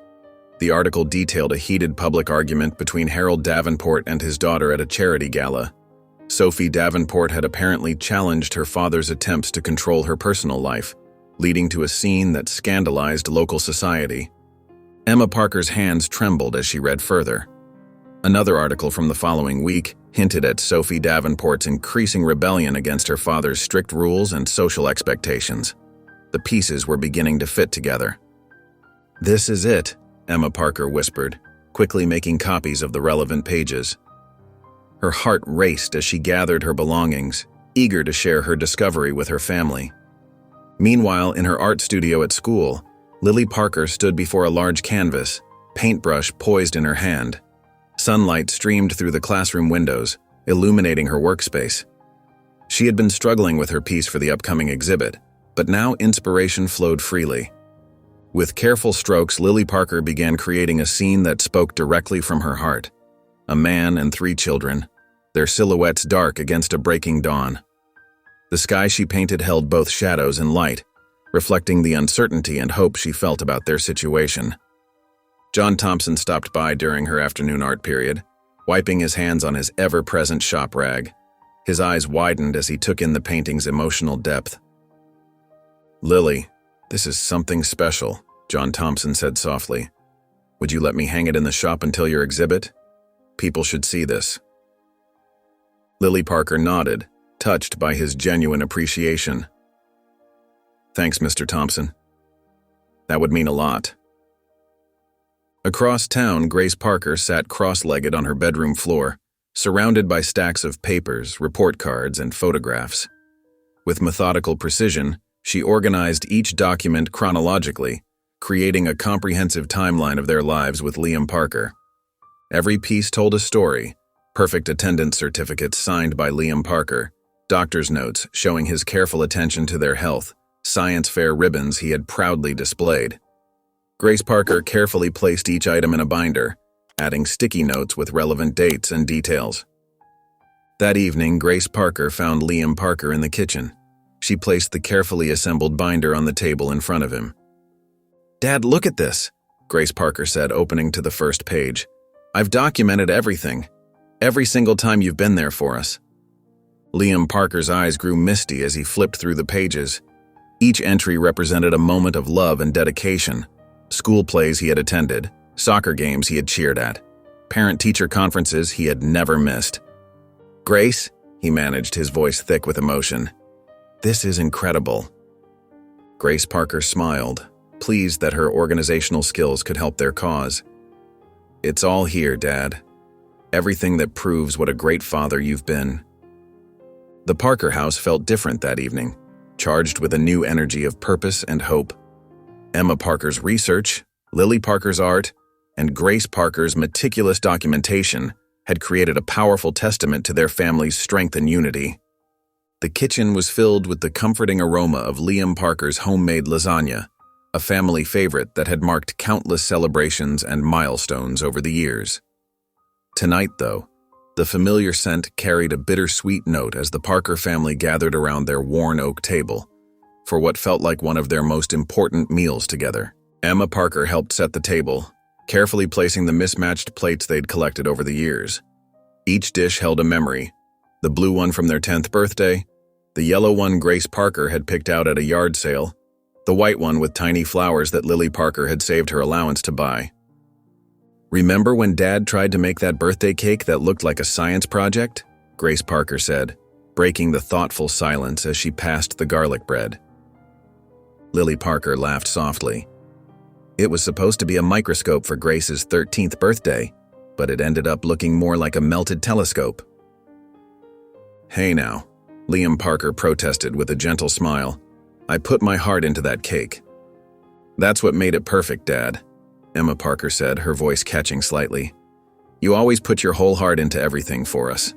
The article detailed a heated public argument between Harold Davenport and his daughter at a charity gala. Sophie Davenport had apparently challenged her father's attempts to control her personal life, leading to a scene that scandalized local society. Emma Parker's hands trembled as she read further. Another article from the following week hinted at Sophie Davenport's increasing rebellion against her father's strict rules and social expectations. The pieces were beginning to fit together. This is it, Emma Parker whispered, quickly making copies of the relevant pages. Her heart raced as she gathered her belongings, eager to share her discovery with her family. Meanwhile, in her art studio at school, Lily Parker stood before a large canvas, paintbrush poised in her hand. Sunlight streamed through the classroom windows, illuminating her workspace. She had been struggling with her piece for the upcoming exhibit, but now inspiration flowed freely. With careful strokes, Lily Parker began creating a scene that spoke directly from her heart. A man and 3 children, their silhouettes dark against a breaking dawn. The sky she painted held both shadows and light, reflecting the uncertainty and hope she felt about their situation. John Thompson stopped by during her afternoon art period, wiping his hands on his ever-present shop rag. His eyes widened as he took in the painting's emotional depth. Lily, this is something special, John Thompson said softly. Would you let me hang it in the shop until your exhibit? People should see this. Lily Parker nodded, touched by his genuine appreciation. Thanks, Mr. Thompson. That would mean a lot. Across town, Grace Parker sat cross-legged on her bedroom floor, surrounded by stacks of papers, report cards, and photographs. With methodical precision, she organized each document chronologically, creating a comprehensive timeline of their lives with Liam Parker. Every piece told a story: perfect attendance certificates signed by Liam Parker, doctor's notes showing his careful attention to their health, science fair ribbons he had proudly displayed. Grace Parker carefully placed each item in a binder, adding sticky notes with relevant dates and details. That evening, Grace Parker found Liam Parker in the kitchen. She placed the carefully assembled binder on the table in front of him. "Dad, look at this," Grace Parker said, opening to the first page. "I've documented everything. Every single time you've been there for us." Liam Parker's eyes grew misty as he flipped through the pages. Each entry represented a moment of love and dedication. School plays he had attended, soccer games he had cheered at, parent-teacher conferences he had never missed. "Grace," he managed, his voice thick with emotion, This is incredible. Grace Parker smiled, pleased that her organizational skills could help their cause. It's all here, Dad. Everything that proves what a great father you've been. The Parker house felt different that evening, charged with a new energy of purpose and hope. Emma Parker's research, Lily Parker's art, and Grace Parker's meticulous documentation had created a powerful testament to their family's strength and unity. The kitchen was filled with the comforting aroma of Liam Parker's homemade lasagna, a family favorite that had marked countless celebrations and milestones over the years. Tonight, though, the familiar scent carried a bittersweet note as the Parker family gathered around their worn oak table for what felt like one of their most important meals together. Emma Parker helped set the table, carefully placing the mismatched plates they'd collected over the years. Each dish held a memory, the blue one from their 10th birthday, the yellow one Grace Parker had picked out at a yard sale, the white one with tiny flowers that Lily Parker had saved her allowance to buy. "Remember when Dad tried to make that birthday cake that looked like a science project?" Grace Parker said, breaking the thoughtful silence as she passed the garlic bread. Lily Parker laughed softly. It was supposed to be a microscope for Grace's 13th birthday, but it ended up looking more like a melted telescope. "Hey now," Liam Parker protested with a gentle smile. "I put my heart into that cake." "That's what made it perfect, Dad," Emma Parker said, her voice catching slightly. "You always put your whole heart into everything for us."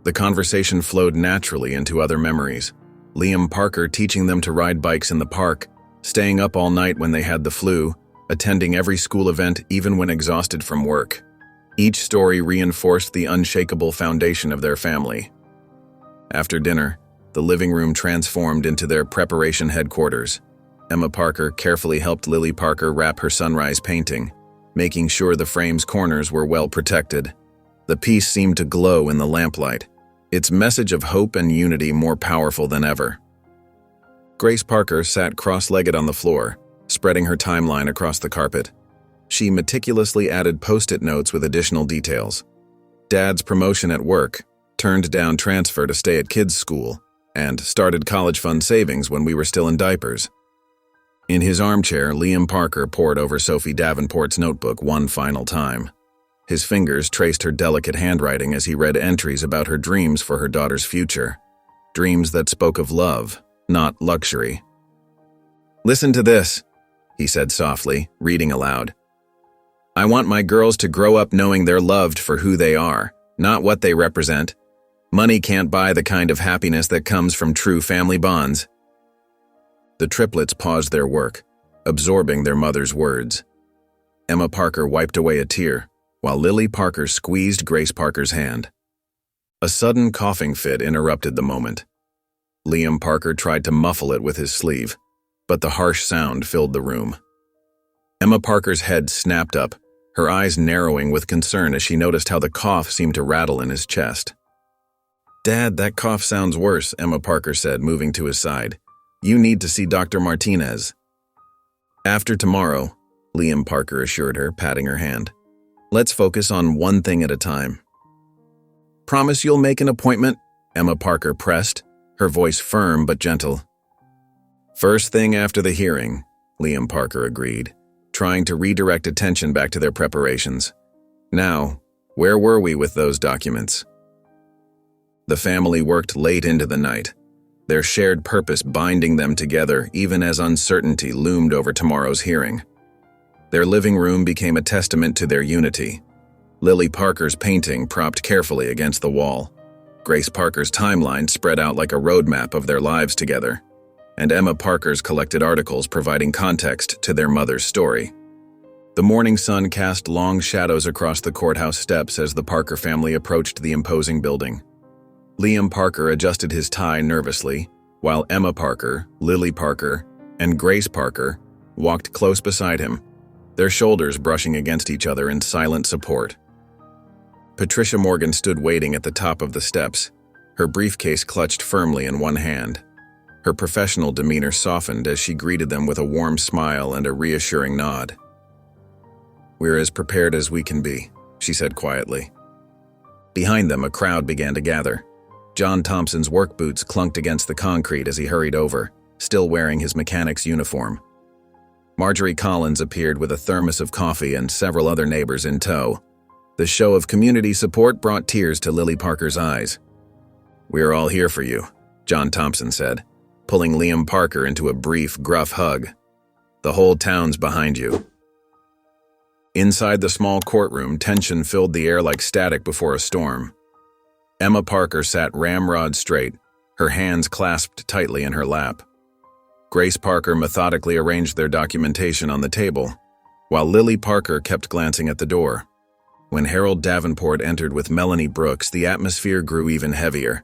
The conversation flowed naturally into other memories. Liam Parker teaching them to ride bikes in the park, staying up all night when they had the flu, attending every school event even when exhausted from work. Each story reinforced the unshakable foundation of their family. After dinner, the living room transformed into their preparation headquarters. Emma Parker carefully helped Lily Parker wrap her sunrise painting, making sure the frame's corners were well protected. The piece seemed to glow in the lamplight, its message of hope and unity more powerful than ever. Grace Parker sat cross-legged on the floor, spreading her timeline across the carpet. She meticulously added post-it notes with additional details. Dad's promotion at work, turned down transfer to stay at kids' school, and started college fund savings when we were still in diapers. In his armchair, Liam Parker pored over Sophie Davenport's notebook one final time. His fingers traced her delicate handwriting as he read entries about her dreams for her daughter's future. Dreams that spoke of love, not luxury. "Listen to this," he said softly, reading aloud. "I want my girls to grow up knowing they're loved for who they are, not what they represent. Money can't buy the kind of happiness that comes from true family bonds." The triplets paused their work, absorbing their mother's words. Emma Parker wiped away a tear, while Lily Parker squeezed Grace Parker's hand. A sudden coughing fit interrupted the moment. Liam Parker tried to muffle it with his sleeve, but the harsh sound filled the room. Emma Parker's head snapped up, her eyes narrowing with concern as she noticed how the cough seemed to rattle in his chest. "Dad, that cough sounds worse," Emma Parker said, moving to his side. "You need to see Dr. Martinez." "After tomorrow," Liam Parker assured her, patting her hand. "Let's focus on one thing at a time." "Promise you'll make an appointment?" Emma Parker pressed, her voice firm but gentle. "First thing after the hearing," Liam Parker agreed, trying to redirect attention back to their preparations. "Now, where were we with those documents?" The family worked late into the night, their shared purpose binding them together even as uncertainty loomed over tomorrow's hearing. Their living room became a testament to their unity. Lily Parker's painting propped carefully against the wall. Grace Parker's timeline spread out like a roadmap of their lives together, and Emma Parker's collected articles providing context to their mother's story. The morning sun cast long shadows across the courthouse steps as the Parker family approached the imposing building. Liam Parker adjusted his tie nervously, while Emma Parker, Lily Parker, and Grace Parker walked close beside him, their shoulders brushing against each other in silent support. Patricia Morgan stood waiting at the top of the steps, her briefcase clutched firmly in one hand. Her professional demeanor softened as she greeted them with a warm smile and a reassuring nod. "We're as prepared as we can be," she said quietly. Behind them, a crowd began to gather. John Thompson's work boots clunked against the concrete as he hurried over, still wearing his mechanic's uniform. Marjorie Collins appeared with a thermos of coffee and several other neighbors in tow. The show of community support brought tears to Lily Parker's eyes. "We're all here for you," John Thompson said, pulling Liam Parker into a brief, gruff hug. "The whole town's behind you." Inside the small courtroom, tension filled the air like static before a storm. Emma Parker sat ramrod straight, her hands clasped tightly in her lap. Grace Parker methodically arranged their documentation on the table, while Lily Parker kept glancing at the door. When Harold Davenport entered with Melanie Brooks, the atmosphere grew even heavier.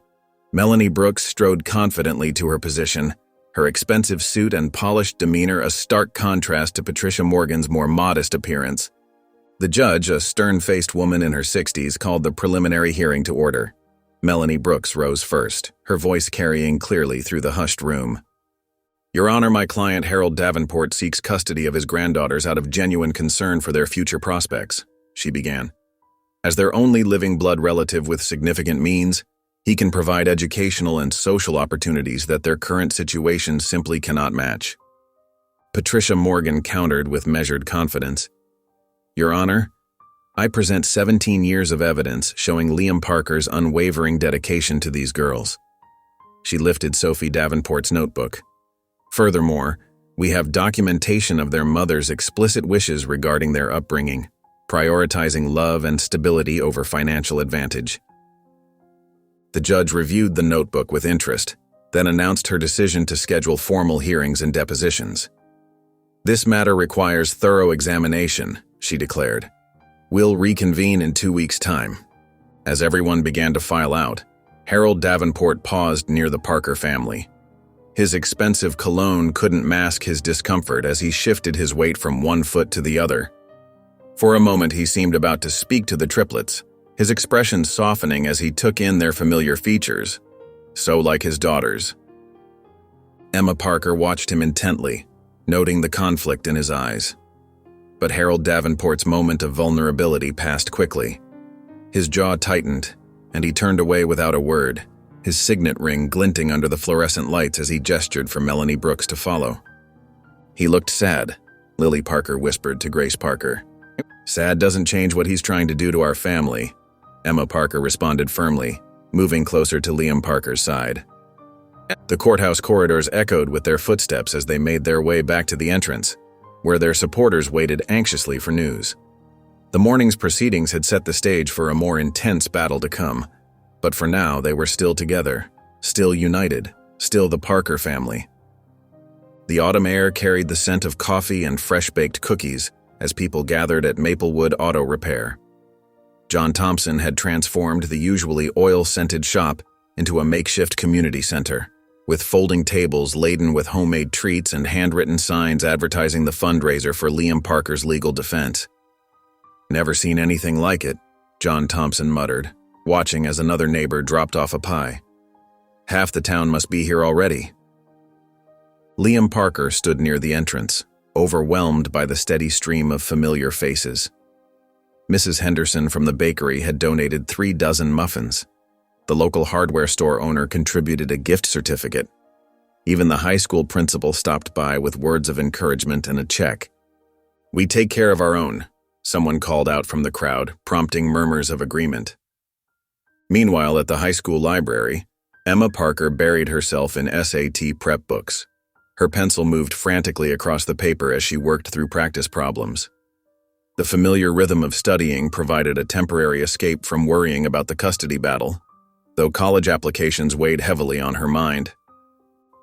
Melanie Brooks strode confidently to her position, her expensive suit and polished demeanor a stark contrast to Patricia Morgan's more modest appearance. The judge, a stern-faced woman in her 60s, called the preliminary hearing to order. Melanie Brooks rose first, her voice carrying clearly through the hushed room. "Your Honor, my client Harold Davenport seeks custody of his granddaughters out of genuine concern for their future prospects," she began. "As their only living blood relative with significant means, he can provide educational and social opportunities that their current situation simply cannot match." Patricia Morgan countered with measured confidence. "Your Honor, I present 17 years of evidence showing Liam Parker's unwavering dedication to these girls." She lifted Sophie Davenport's notebook. "Furthermore, we have documentation of their mother's explicit wishes regarding their upbringing, prioritizing love and stability over financial advantage." The judge reviewed the notebook with interest, then announced her decision to schedule formal hearings and depositions. "This matter requires thorough examination," she declared. "We'll reconvene in 2 weeks' time." As everyone began to file out, Harold Davenport paused near the Parker family. His expensive cologne couldn't mask his discomfort as he shifted his weight from one foot to the other. For a moment he seemed about to speak to the triplets, his expression softening as he took in their familiar features, so like his daughters. Emma Parker watched him intently, noting the conflict in his eyes. But Harold Davenport's moment of vulnerability passed quickly. His jaw tightened, and he turned away without a word, his signet ring glinting under the fluorescent lights as he gestured for Melanie Brooks to follow. "He looked sad," Lily Parker whispered to Grace Parker. "Sad doesn't change what he's trying to do to our family," Emma Parker responded firmly, moving closer to Liam Parker's side. The courthouse corridors echoed with their footsteps as they made their way back to the entrance, where their supporters waited anxiously for news. The morning's proceedings had set the stage for a more intense battle to come, but for now they were still together, still united, still the Parker family. The autumn air carried the scent of coffee and fresh-baked cookies as people gathered at Maplewood Auto Repair. John Thompson had transformed the usually oil-scented shop into a makeshift community center, with folding tables laden with homemade treats and handwritten signs advertising the fundraiser for Liam Parker's legal defense. "Never seen anything like it," John Thompson muttered, watching as another neighbor dropped off a pie. "Half the town must be here already." Liam Parker stood near the entrance, overwhelmed by the steady stream of familiar faces. Mrs. Henderson from the bakery had donated 3 dozen muffins. The local hardware store owner contributed a gift certificate. Even the high school principal stopped by with words of encouragement and a check. "We take care of our own," someone called out from the crowd, prompting murmurs of agreement. Meanwhile, at the high school library, Emma Parker buried herself in SAT prep books. Her pencil moved frantically across the paper as she worked through practice problems. The familiar rhythm of studying provided a temporary escape from worrying about the custody battle, though college applications weighed heavily on her mind.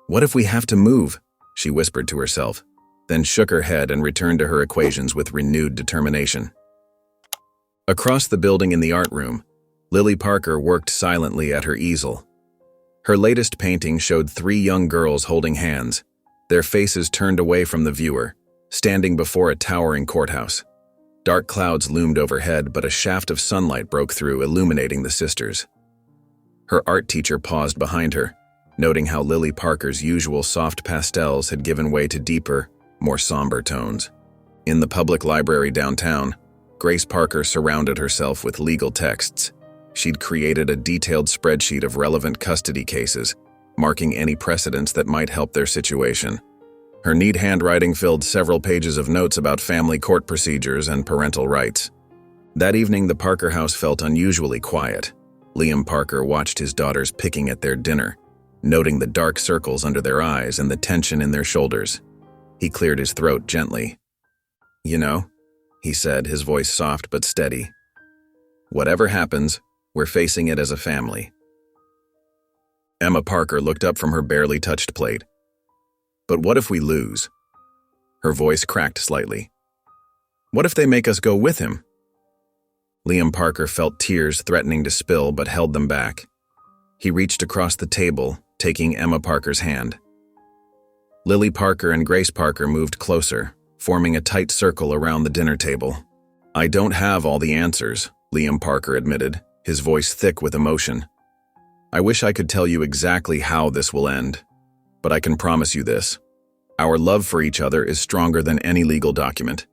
"What if we have to move?" she whispered to herself, then shook her head and returned to her equations with renewed determination. Across the building in the art room, Lily Parker worked silently at her easel. Her latest painting showed 3 young girls holding hands, their faces turned away from the viewer, standing before a towering courthouse. Dark clouds loomed overhead, but a shaft of sunlight broke through, illuminating the sisters. Her art teacher paused behind her, noting how Lily Parker's usual soft pastels had given way to deeper, more somber tones. In the public library downtown, Grace Parker surrounded herself with legal texts. She'd created a detailed spreadsheet of relevant custody cases, marking any precedents that might help their situation. Her neat handwriting filled several pages of notes about family court procedures and parental rights. That evening, the Parker house felt unusually quiet. Liam Parker watched his daughters picking at their dinner, noting the dark circles under their eyes and the tension in their shoulders. He cleared his throat gently. "You know," he said, his voice soft but steady, "whatever happens, we're facing it as a family." Emma Parker looked up from her barely touched plate. "But what if we lose?" Her voice cracked slightly. "What if they make us go with him?" Liam Parker felt tears threatening to spill but held them back. He reached across the table, taking Emma Parker's hand. Lily Parker and Grace Parker moved closer, forming a tight circle around the dinner table. "I don't have all the answers," Liam Parker admitted, his voice thick with emotion. "I wish I could tell you exactly how this will end, but I can promise you this. Our love for each other is stronger than any legal document.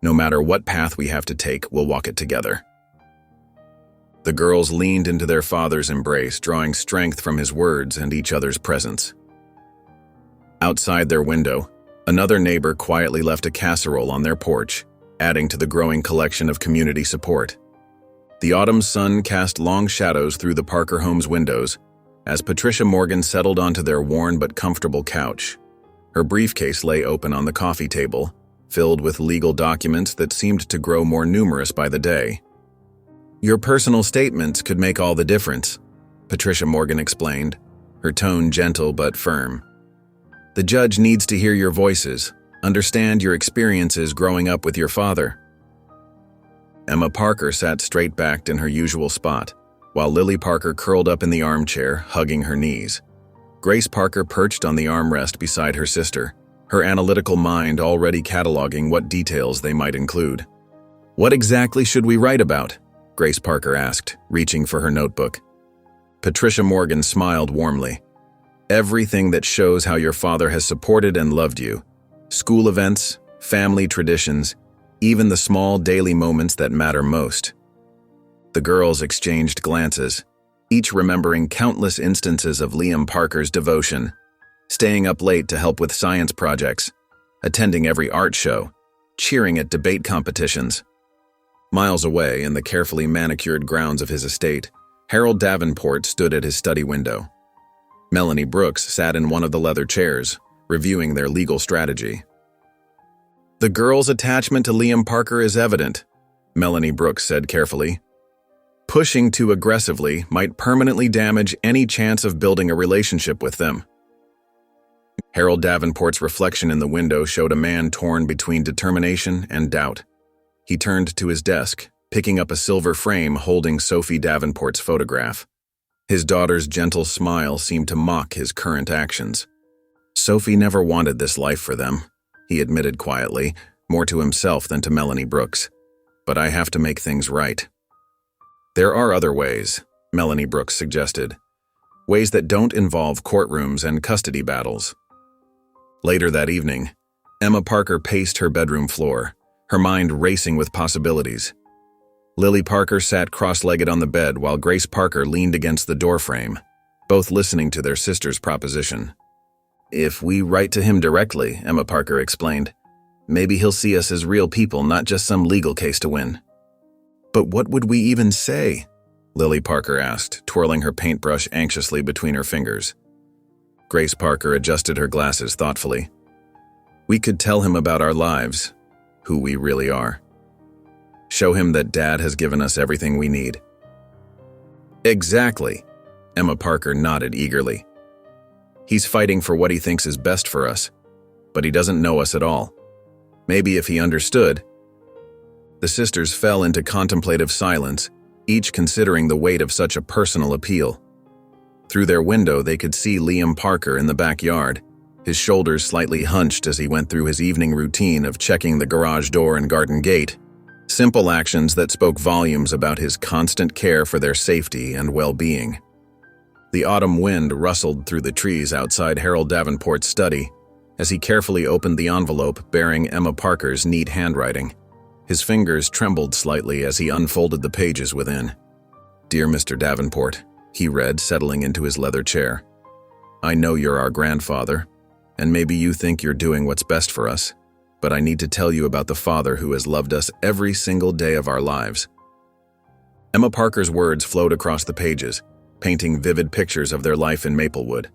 No matter what path we have to take, we'll walk it together." The girls leaned into their father's embrace, drawing strength from his words and each other's presence. Outside their window, another neighbor quietly left a casserole on their porch, adding to the growing collection of community support. The autumn sun cast long shadows through the Parker home's windows as Patricia Morgan settled onto their worn but comfortable couch. Her briefcase lay open on the coffee table, filled with legal documents that seemed to grow more numerous by the day. "Your personal statements could make all the difference," Patricia Morgan explained, her tone gentle but firm. "The judge needs to hear your voices, understand your experiences growing up with your father." Emma Parker sat straight-backed in her usual spot, while Lily Parker curled up in the armchair, hugging her knees. Grace Parker perched on the armrest beside her sister, her analytical mind already cataloging what details they might include. "What exactly should we write about?" Grace Parker asked, reaching for her notebook. Patricia Morgan smiled warmly. "Everything that shows how your father has supported and loved you. School events, family traditions, even the small daily moments that matter most." The girls exchanged glances, each remembering countless instances of Liam Parker's devotion, staying up late to help with science projects, attending every art show, cheering at debate competitions. Miles away, in the carefully manicured grounds of his estate, Harold Davenport stood at his study window. Melanie Brooks sat in one of the leather chairs, reviewing their legal strategy. "The girl's attachment to Liam Parker is evident," Melanie Brooks said carefully. "Pushing too aggressively might permanently damage any chance of building a relationship with them." Harold Davenport's reflection in the window showed a man torn between determination and doubt. He turned to his desk, picking up a silver frame holding Sophie Davenport's photograph. His daughter's gentle smile seemed to mock his current actions. "Sophie never wanted this life for them," he admitted quietly, more to himself than to Melanie Brooks. "But I have to make things right." "There are other ways," Melanie Brooks suggested. "Ways that don't involve courtrooms and custody battles." Later that evening, Emma Parker paced her bedroom floor, her mind racing with possibilities. Lily Parker sat cross-legged on the bed while Grace Parker leaned against the doorframe, both listening to their sister's proposition. "If we write to him directly," Emma Parker explained, "maybe he'll see us as real people, not just some legal case to win." "But what would we even say?" Lily Parker asked, twirling her paintbrush anxiously between her fingers. Grace Parker adjusted her glasses thoughtfully. "We could tell him about our lives, who we really are. Show him that Dad has given us everything we need." "Exactly," Emma Parker nodded eagerly. "He's fighting for what he thinks is best for us, but he doesn't know us at all. Maybe if he understood." The sisters fell into contemplative silence, each considering the weight of such a personal appeal. Through their window, they could see Liam Parker in the backyard, his shoulders slightly hunched as he went through his evening routine of checking the garage door and garden gate. Simple actions that spoke volumes about his constant care for their safety and well-being. The autumn wind rustled through the trees outside Harold Davenport's study as he carefully opened the envelope bearing Emma Parker's neat handwriting. His fingers trembled slightly as he unfolded the pages within. "Dear Mr. Davenport," he read, settling into his leather chair. "I know you're our grandfather, and maybe you think you're doing what's best for us, but I need to tell you about the father who has loved us every single day of our lives." Emma Parker's words flowed across the pages, painting vivid pictures of their life in Maplewood.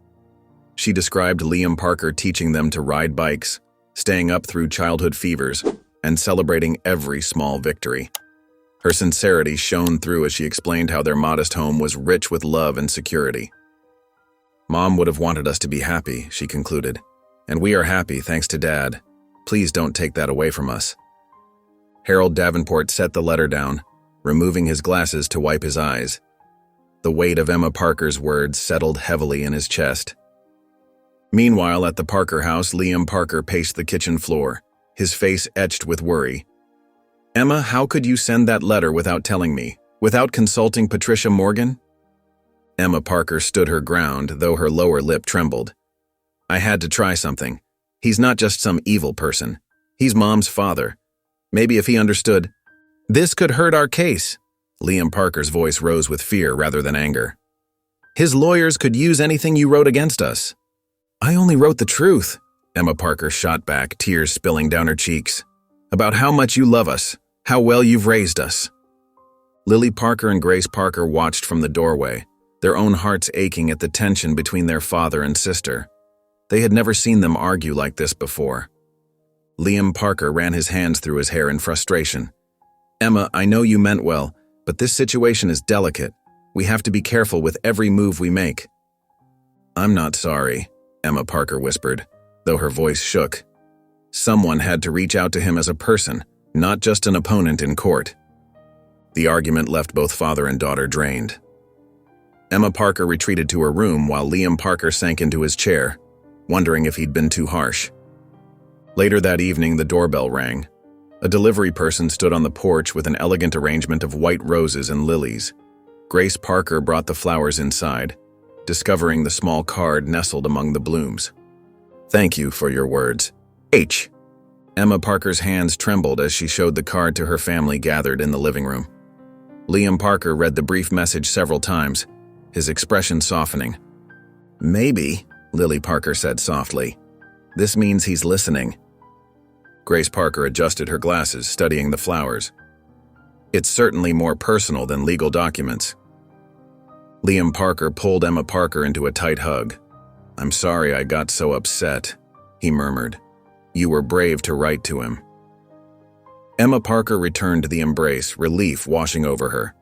She described Liam Parker teaching them to ride bikes, staying up through childhood fevers, and celebrating every small victory. Her sincerity shone through as she explained how their modest home was rich with love and security. "Mom would have wanted us to be happy," she concluded, "and we are happy thanks to Dad. Please don't take that away from us." Harold Davenport set the letter down, removing his glasses to wipe his eyes. The weight of Emma Parker's words settled heavily in his chest. Meanwhile, at the Parker house, Liam Parker paced the kitchen floor, his face etched with worry. "Emma, how could you send that letter without telling me, without consulting Patricia Morgan?" Emma Parker stood her ground, though her lower lip trembled. "I had to try something. He's not just some evil person. He's Mom's father. Maybe if he understood—" "This could hurt our case." Liam Parker's voice rose with fear rather than anger. "His lawyers could use anything you wrote against us." "I only wrote the truth," Emma Parker shot back, tears spilling down her cheeks. "About how much you love us, how well you've raised us." Lily Parker and Grace Parker watched from the doorway, their own hearts aching at the tension between their father and sister. They had never seen them argue like this before. Liam Parker ran his hands through his hair in frustration. "Emma, I know you meant well, but this situation is delicate. We have to be careful with every move we make." "I'm not sorry," Emma Parker whispered, though her voice shook. Someone had to reach out to him as a person, not just an opponent in court. The argument left both father and daughter drained. Emma Parker retreated to her room while Liam Parker sank into his chair, wondering if he'd been too harsh. Later that evening, the doorbell rang. A delivery person stood on the porch with an elegant arrangement of white roses and lilies. Grace Parker brought the flowers inside, discovering the small card nestled among the blooms. "Thank you for your words. H." Emma Parker's hands trembled as she showed the card to her family gathered in the living room. Liam Parker read the brief message several times, his expression softening. "Maybe," Lily Parker said softly. "This means he's listening." Grace Parker adjusted her glasses, studying the flowers. "It's certainly more personal than legal documents." Liam Parker pulled Emma Parker into a tight hug. "I'm sorry I got so upset," he murmured. "You were brave to write to him." Emma Parker returned the embrace, relief washing over her.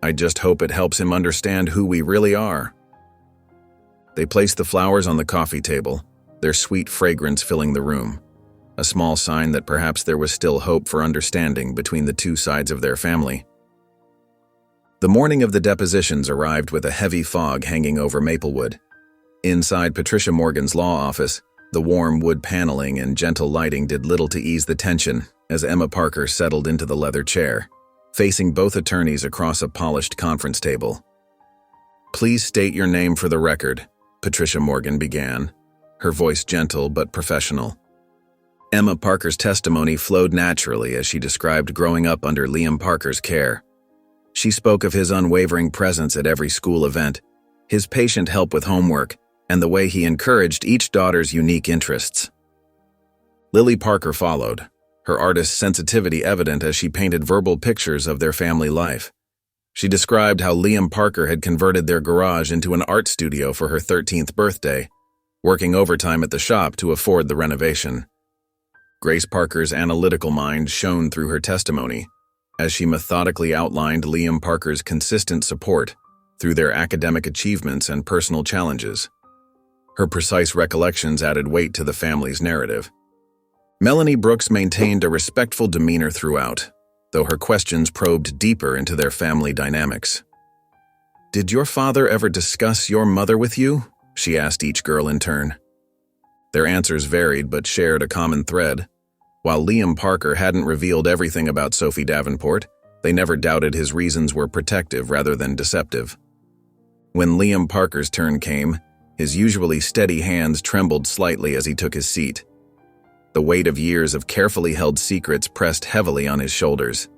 "I just hope it helps him understand who we really are." They placed the flowers on the coffee table, their sweet fragrance filling the room, a small sign that perhaps there was still hope for understanding between the two sides of their family. The morning of the depositions arrived with a heavy fog hanging over Maplewood. Inside Patricia Morgan's law office, the warm wood paneling and gentle lighting did little to ease the tension as Emma Parker settled into the leather chair, facing both attorneys across a polished conference table. "Please state your name for the record," Patricia Morgan began, her voice gentle but professional. Emma Parker's testimony flowed naturally as she described growing up under Liam Parker's care. She spoke of his unwavering presence at every school event, his patient help with homework, and the way he encouraged each daughter's unique interests. Lily Parker followed, her artist's sensitivity evident as she painted verbal pictures of their family life. She described how Liam Parker had converted their garage into an art studio for her 13th birthday, working overtime at the shop to afford the renovation. Grace Parker's analytical mind shone through her testimony, as she methodically outlined Liam Parker's consistent support through their academic achievements and personal challenges. Her precise recollections added weight to the family's narrative. Melanie Brooks maintained a respectful demeanor throughout, though her questions probed deeper into their family dynamics. "Did your father ever discuss your mother with you?" she asked each girl in turn. Their answers varied but shared a common thread. While Liam Parker hadn't revealed everything about Sophie Davenport, they never doubted his reasons were protective rather than deceptive. When Liam Parker's turn came, his usually steady hands trembled slightly as he took his seat. The weight of years of carefully held secrets pressed heavily on his shoulders.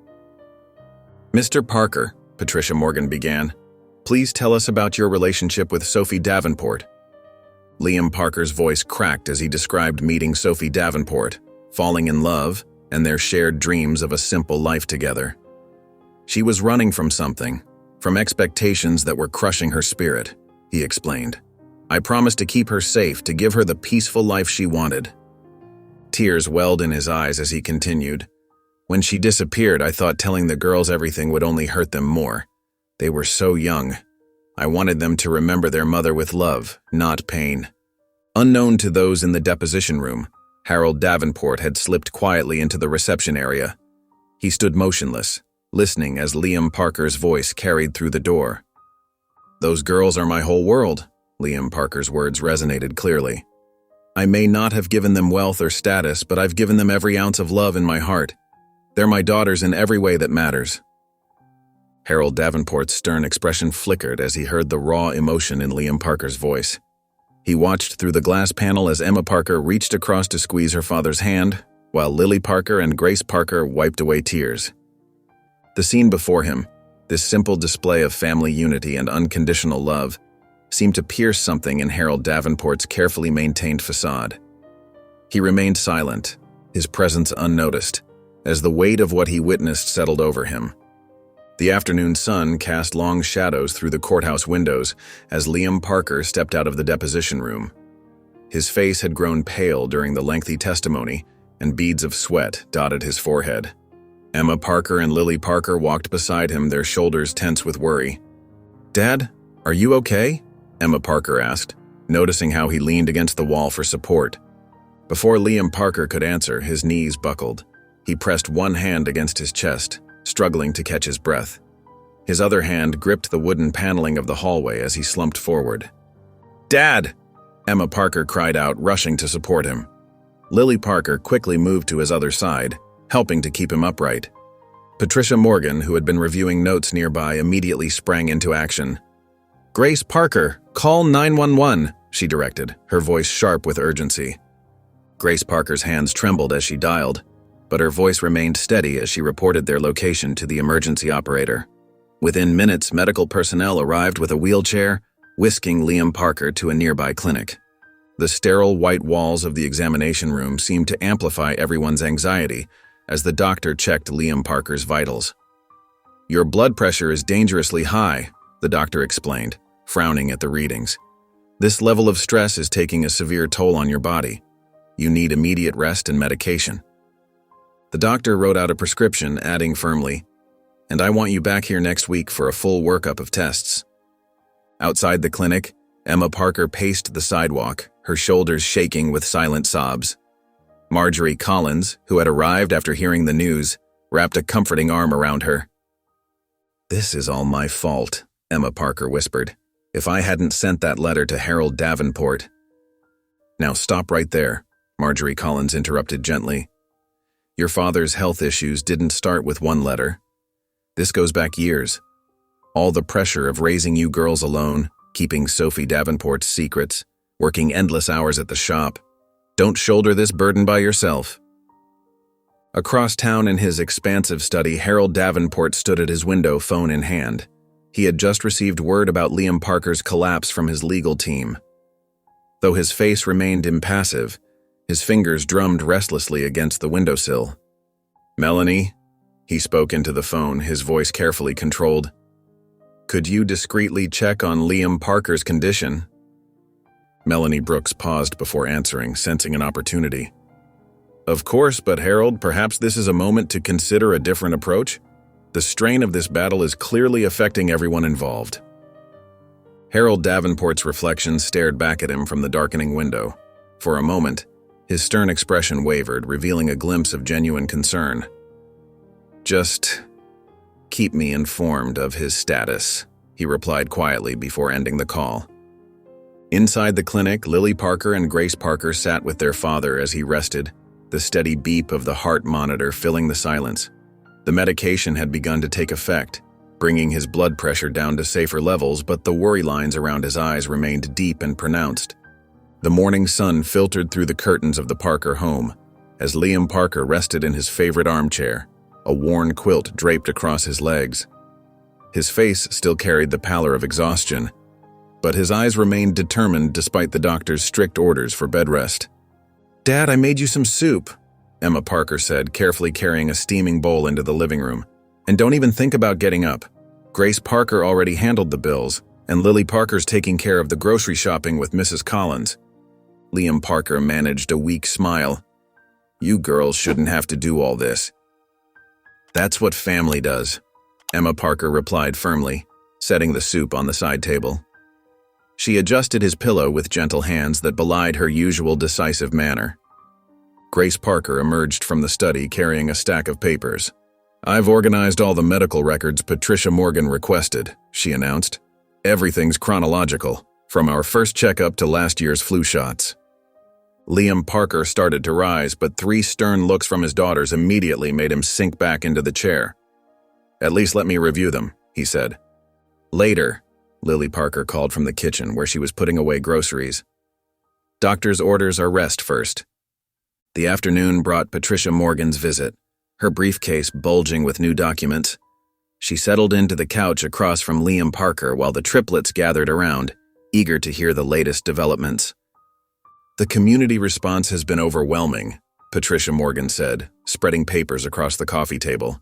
"Mr. Parker," Patricia Morgan began. "Please tell us about your relationship with Sophie Davenport." Liam Parker's voice cracked as he described meeting Sophie Davenport, falling in love, and their shared dreams of a simple life together. "She was running from something, from expectations that were crushing her spirit," he explained. "I promised to keep her safe, to give her the peaceful life she wanted." Tears welled in his eyes as he continued. "When she disappeared, I thought telling the girls everything would only hurt them more. They were so young. I wanted them to remember their mother with love, not pain." Unknown to those in the deposition room, Harold Davenport had slipped quietly into the reception area. He stood motionless, listening as Liam Parker's voice carried through the door. "Those girls are my whole world," Liam Parker's words resonated clearly. "I may not have given them wealth or status, but I've given them every ounce of love in my heart. They're my daughters in every way that matters." Harold Davenport's stern expression flickered as he heard the raw emotion in Liam Parker's voice. He watched through the glass panel as Emma Parker reached across to squeeze her father's hand, while Lily Parker and Grace Parker wiped away tears. The scene before him, this simple display of family unity and unconditional love, seemed to pierce something in Harold Davenport's carefully maintained facade. He remained silent, his presence unnoticed, as the weight of what he witnessed settled over him. The afternoon sun cast long shadows through the courthouse windows as Liam Parker stepped out of the deposition room. His face had grown pale during the lengthy testimony, and beads of sweat dotted his forehead. Emma Parker and Lily Parker walked beside him, their shoulders tense with worry. "Dad, are you okay?" Emma Parker asked, noticing how he leaned against the wall for support. Before Liam Parker could answer, his knees buckled. He pressed one hand against his chest, struggling to catch his breath. His other hand gripped the wooden paneling of the hallway as he slumped forward. "Dad!" Emma Parker cried out, rushing to support him. Lily Parker quickly moved to his other side, helping to keep him upright. Patricia Morgan, who had been reviewing notes nearby, immediately sprang into action. "Grace Parker, call 911, she directed, her voice sharp with urgency. Grace Parker's hands trembled as she dialed, but her voice remained steady as she reported their location to the emergency operator. Within minutes, medical personnel arrived with a wheelchair, whisking Liam Parker to a nearby clinic. The sterile white walls of the examination room seemed to amplify everyone's anxiety as the doctor checked Liam Parker's vitals. "Your blood pressure is dangerously high," the doctor explained, frowning at the readings. "This level of stress is taking a severe toll on your body. You need immediate rest and medication." The doctor wrote out a prescription, adding firmly, "And I want you back here next week for a full workup of tests." Outside the clinic, Emma Parker paced the sidewalk, her shoulders shaking with silent sobs. Marjorie Collins, who had arrived after hearing the news, wrapped a comforting arm around her. "This is all my fault," Emma Parker whispered. "If I hadn't sent that letter to Harold Davenport." "Now stop right there," Marjorie Collins interrupted gently. "Your father's health issues didn't start with one letter. This goes back years. All the pressure of raising you girls alone, keeping Sophie Davenport's secrets, working endless hours at the shop. Don't shoulder this burden by yourself." Across town in his expansive study, Harold Davenport stood at his window, phone in hand. He had just received word about Liam Parker's collapse from his legal team. Though his face remained impassive, his fingers drummed restlessly against the windowsill. "Melanie," he spoke into the phone, his voice carefully controlled. "Could you discreetly check on Liam Parker's condition?" Melanie Brooks paused before answering, sensing an opportunity. "Of course, but Harold, perhaps this is a moment to consider a different approach? The strain of this battle is clearly affecting everyone involved." Harold Davenport's reflection stared back at him from the darkening window. For a moment, his stern expression wavered, revealing a glimpse of genuine concern. "Just keep me informed of his status," he replied quietly before ending the call. Inside the clinic, Lily Parker and Grace Parker sat with their father as he rested, the steady beep of the heart monitor filling the silence. The medication had begun to take effect, bringing his blood pressure down to safer levels, but the worry lines around his eyes remained deep and pronounced. The morning sun filtered through the curtains of the Parker home as Liam Parker rested in his favorite armchair, a worn quilt draped across his legs. His face still carried the pallor of exhaustion, but his eyes remained determined despite the doctor's strict orders for bed rest. "Dad, I made you some soup," Emma Parker said, carefully carrying a steaming bowl into the living room. "And don't even think about getting up. Grace Parker already handled the bills, and Lily Parker's taking care of the grocery shopping with Mrs. Collins." Liam Parker managed a weak smile. "You girls shouldn't have to do all this." "That's what family does," Emma Parker replied firmly, setting the soup on the side table. She adjusted his pillow with gentle hands that belied her usual decisive manner. Grace Parker emerged from the study carrying a stack of papers. "I've organized all the medical records Patricia Morgan requested," she announced. "Everything's chronological, from our first checkup to last year's flu shots." Liam Parker started to rise, but 3 stern looks from his daughters immediately made him sink back into the chair. "At least let me review them," he said. "Later," Lily Parker called from the kitchen where she was putting away groceries. "Doctor's orders are rest first." The afternoon brought Patricia Morgan's visit, her briefcase bulging with new documents. She settled into the couch across from Liam Parker while the triplets gathered around, eager to hear the latest developments. "The community response has been overwhelming," Patricia Morgan said, spreading papers across the coffee table.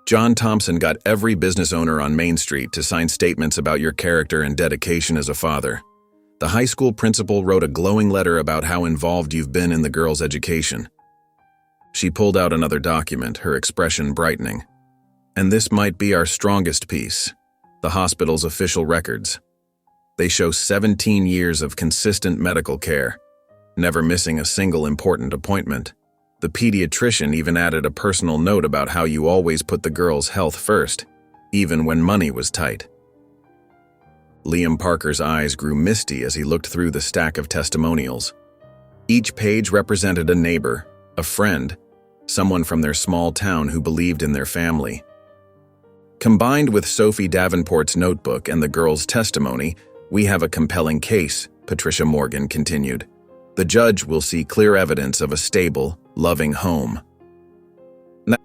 "John Thompson got every business owner on Main Street to sign statements about your character and dedication as a father. The high school principal wrote a glowing letter about how involved you've been in the girls' education." She pulled out another document, her expression brightening. "And this might be our strongest piece, the hospital's official records. They show 17 years of consistent medical care, never missing a single important appointment. The pediatrician even added a personal note about how you always put the girls' health first, even when money was tight." Liam Parker's eyes grew misty as he looked through the stack of testimonials. Each page represented a neighbor, a friend, someone from their small town who believed in their family. "Combined with Sophie Davenport's notebook and the girls' testimony, we have a compelling case," Patricia Morgan continued. "The judge will see clear evidence of a stable, loving home."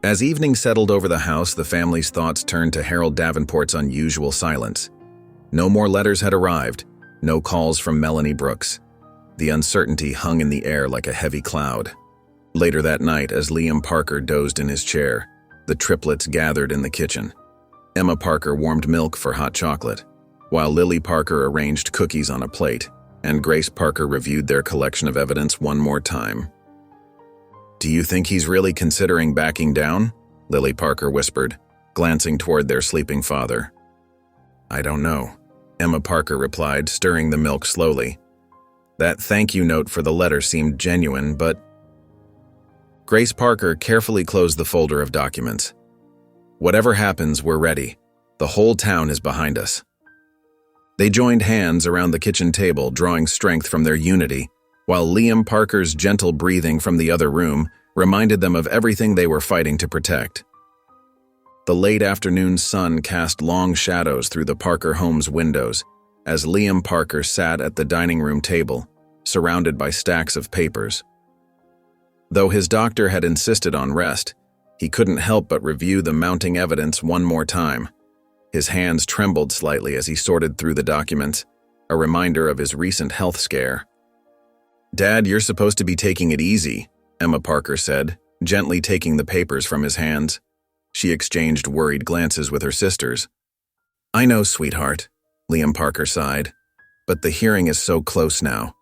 As evening settled over the house, the family's thoughts turned to Harold Davenport's unusual silence. No more letters had arrived, no calls from Melanie Brooks. The uncertainty hung in the air like a heavy cloud. Later that night, as Liam Parker dozed in his chair, the triplets gathered in the kitchen. Emma Parker warmed milk for hot chocolate, while Lily Parker arranged cookies on a plate, and Grace Parker reviewed their collection of evidence one more time. "Do you think he's really considering backing down?" Lily Parker whispered, glancing toward their sleeping father. "I don't know," Emma Parker replied, stirring the milk slowly. "That thank you note for the letter seemed genuine, but—" Grace Parker carefully closed the folder of documents. "Whatever happens, we're ready. The whole town is behind us." They joined hands around the kitchen table, drawing strength from their unity, while Liam Parker's gentle breathing from the other room reminded them of everything they were fighting to protect. The late afternoon sun cast long shadows through the Parker home's windows as Liam Parker sat at the dining room table, surrounded by stacks of papers. Though his doctor had insisted on rest, he couldn't help but review the mounting evidence one more time. His hands trembled slightly as he sorted through the documents, a reminder of his recent health scare. "Dad, you're supposed to be taking it easy," Emma Parker said, gently taking the papers from his hands. She exchanged worried glances with her sisters. "I know, sweetheart," Liam Parker sighed, "but the hearing is so close now."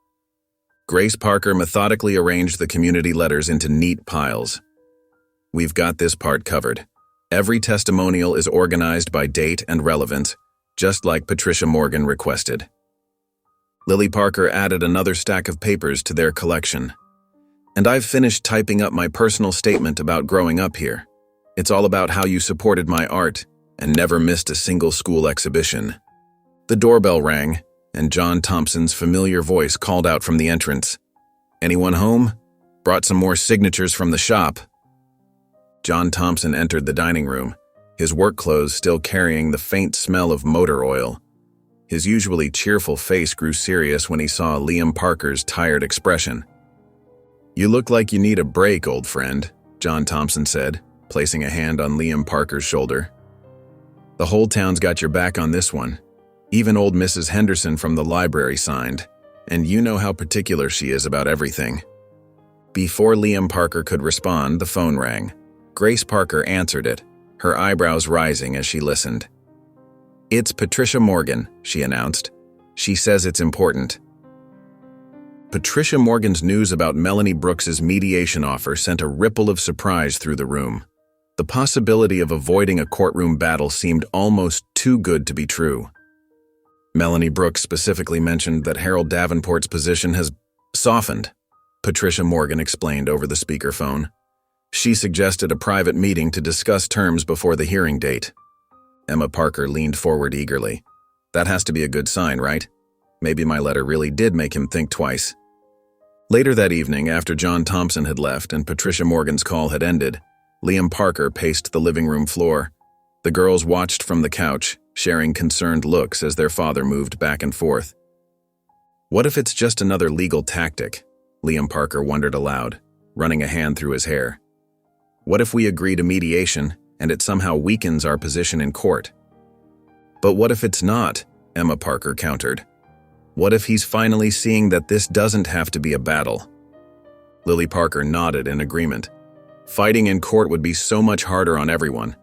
Grace Parker methodically arranged the community letters into neat piles. "We've got this part covered. Every testimonial is organized by date and relevance, just like Patricia Morgan requested." Lily Parker added another stack of papers to their collection. "And I've finished typing up my personal statement about growing up here. It's all about how you supported my art and never missed a single school exhibition." The doorbell rang, and John Thompson's familiar voice called out from the entrance. "Anyone home? Brought some more signatures from the shop." John Thompson entered the dining room, his work clothes still carrying the faint smell of motor oil. His usually cheerful face grew serious when he saw Liam Parker's tired expression. "You look like you need a break, old friend," John Thompson said, placing a hand on Liam Parker's shoulder. The whole town's got your back on this one. Even old Mrs. Henderson from the library signed, and you know how particular she is about everything." Before Liam Parker could respond, the phone rang. Grace Parker answered it, her eyebrows rising as she listened. "It's Patricia Morgan," she announced. "She says it's important." Patricia Morgan's news about Melanie Brooks's mediation offer sent a ripple of surprise through the room. The possibility of avoiding a courtroom battle seemed almost too good to be true. Melanie Brooks specifically mentioned that Harold Davenport's position has softened, Patricia Morgan explained over the speakerphone. She suggested a private meeting to discuss terms before the hearing date. Emma Parker leaned forward eagerly. "That has to be a good sign, right? Maybe my letter really did make him think twice." Later that evening, after John Thompson had left and Patricia Morgan's call had ended, Liam Parker paced the living room floor. The girls watched from the couch, sharing concerned looks as their father moved back and forth. "What if it's just another legal tactic?" Liam Parker wondered aloud, running a hand through his hair. "What if we agree to mediation and it somehow weakens our position in court?" "But what if it's not?" Emma Parker countered. "What if he's finally seeing that this doesn't have to be a battle?" Lily Parker nodded in agreement. "Fighting in court would be so much harder on everyone,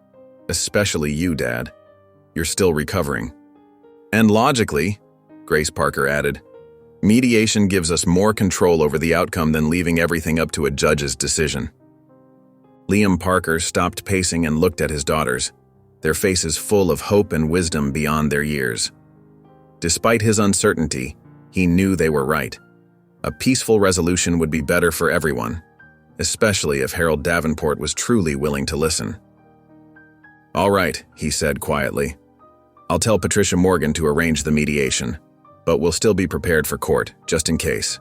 especially you, Dad. You're still recovering." "And logically," Grace Parker added, "mediation gives us more control over the outcome than leaving everything up to a judge's decision." Liam Parker stopped pacing and looked at his daughters, their faces full of hope and wisdom beyond their years. Despite his uncertainty, he knew they were right. A peaceful resolution would be better for everyone, especially if Harold Davenport was truly willing to listen. "All right," he said quietly. "I'll tell Patricia Morgan to arrange the mediation, but we'll still be prepared for court, just in case."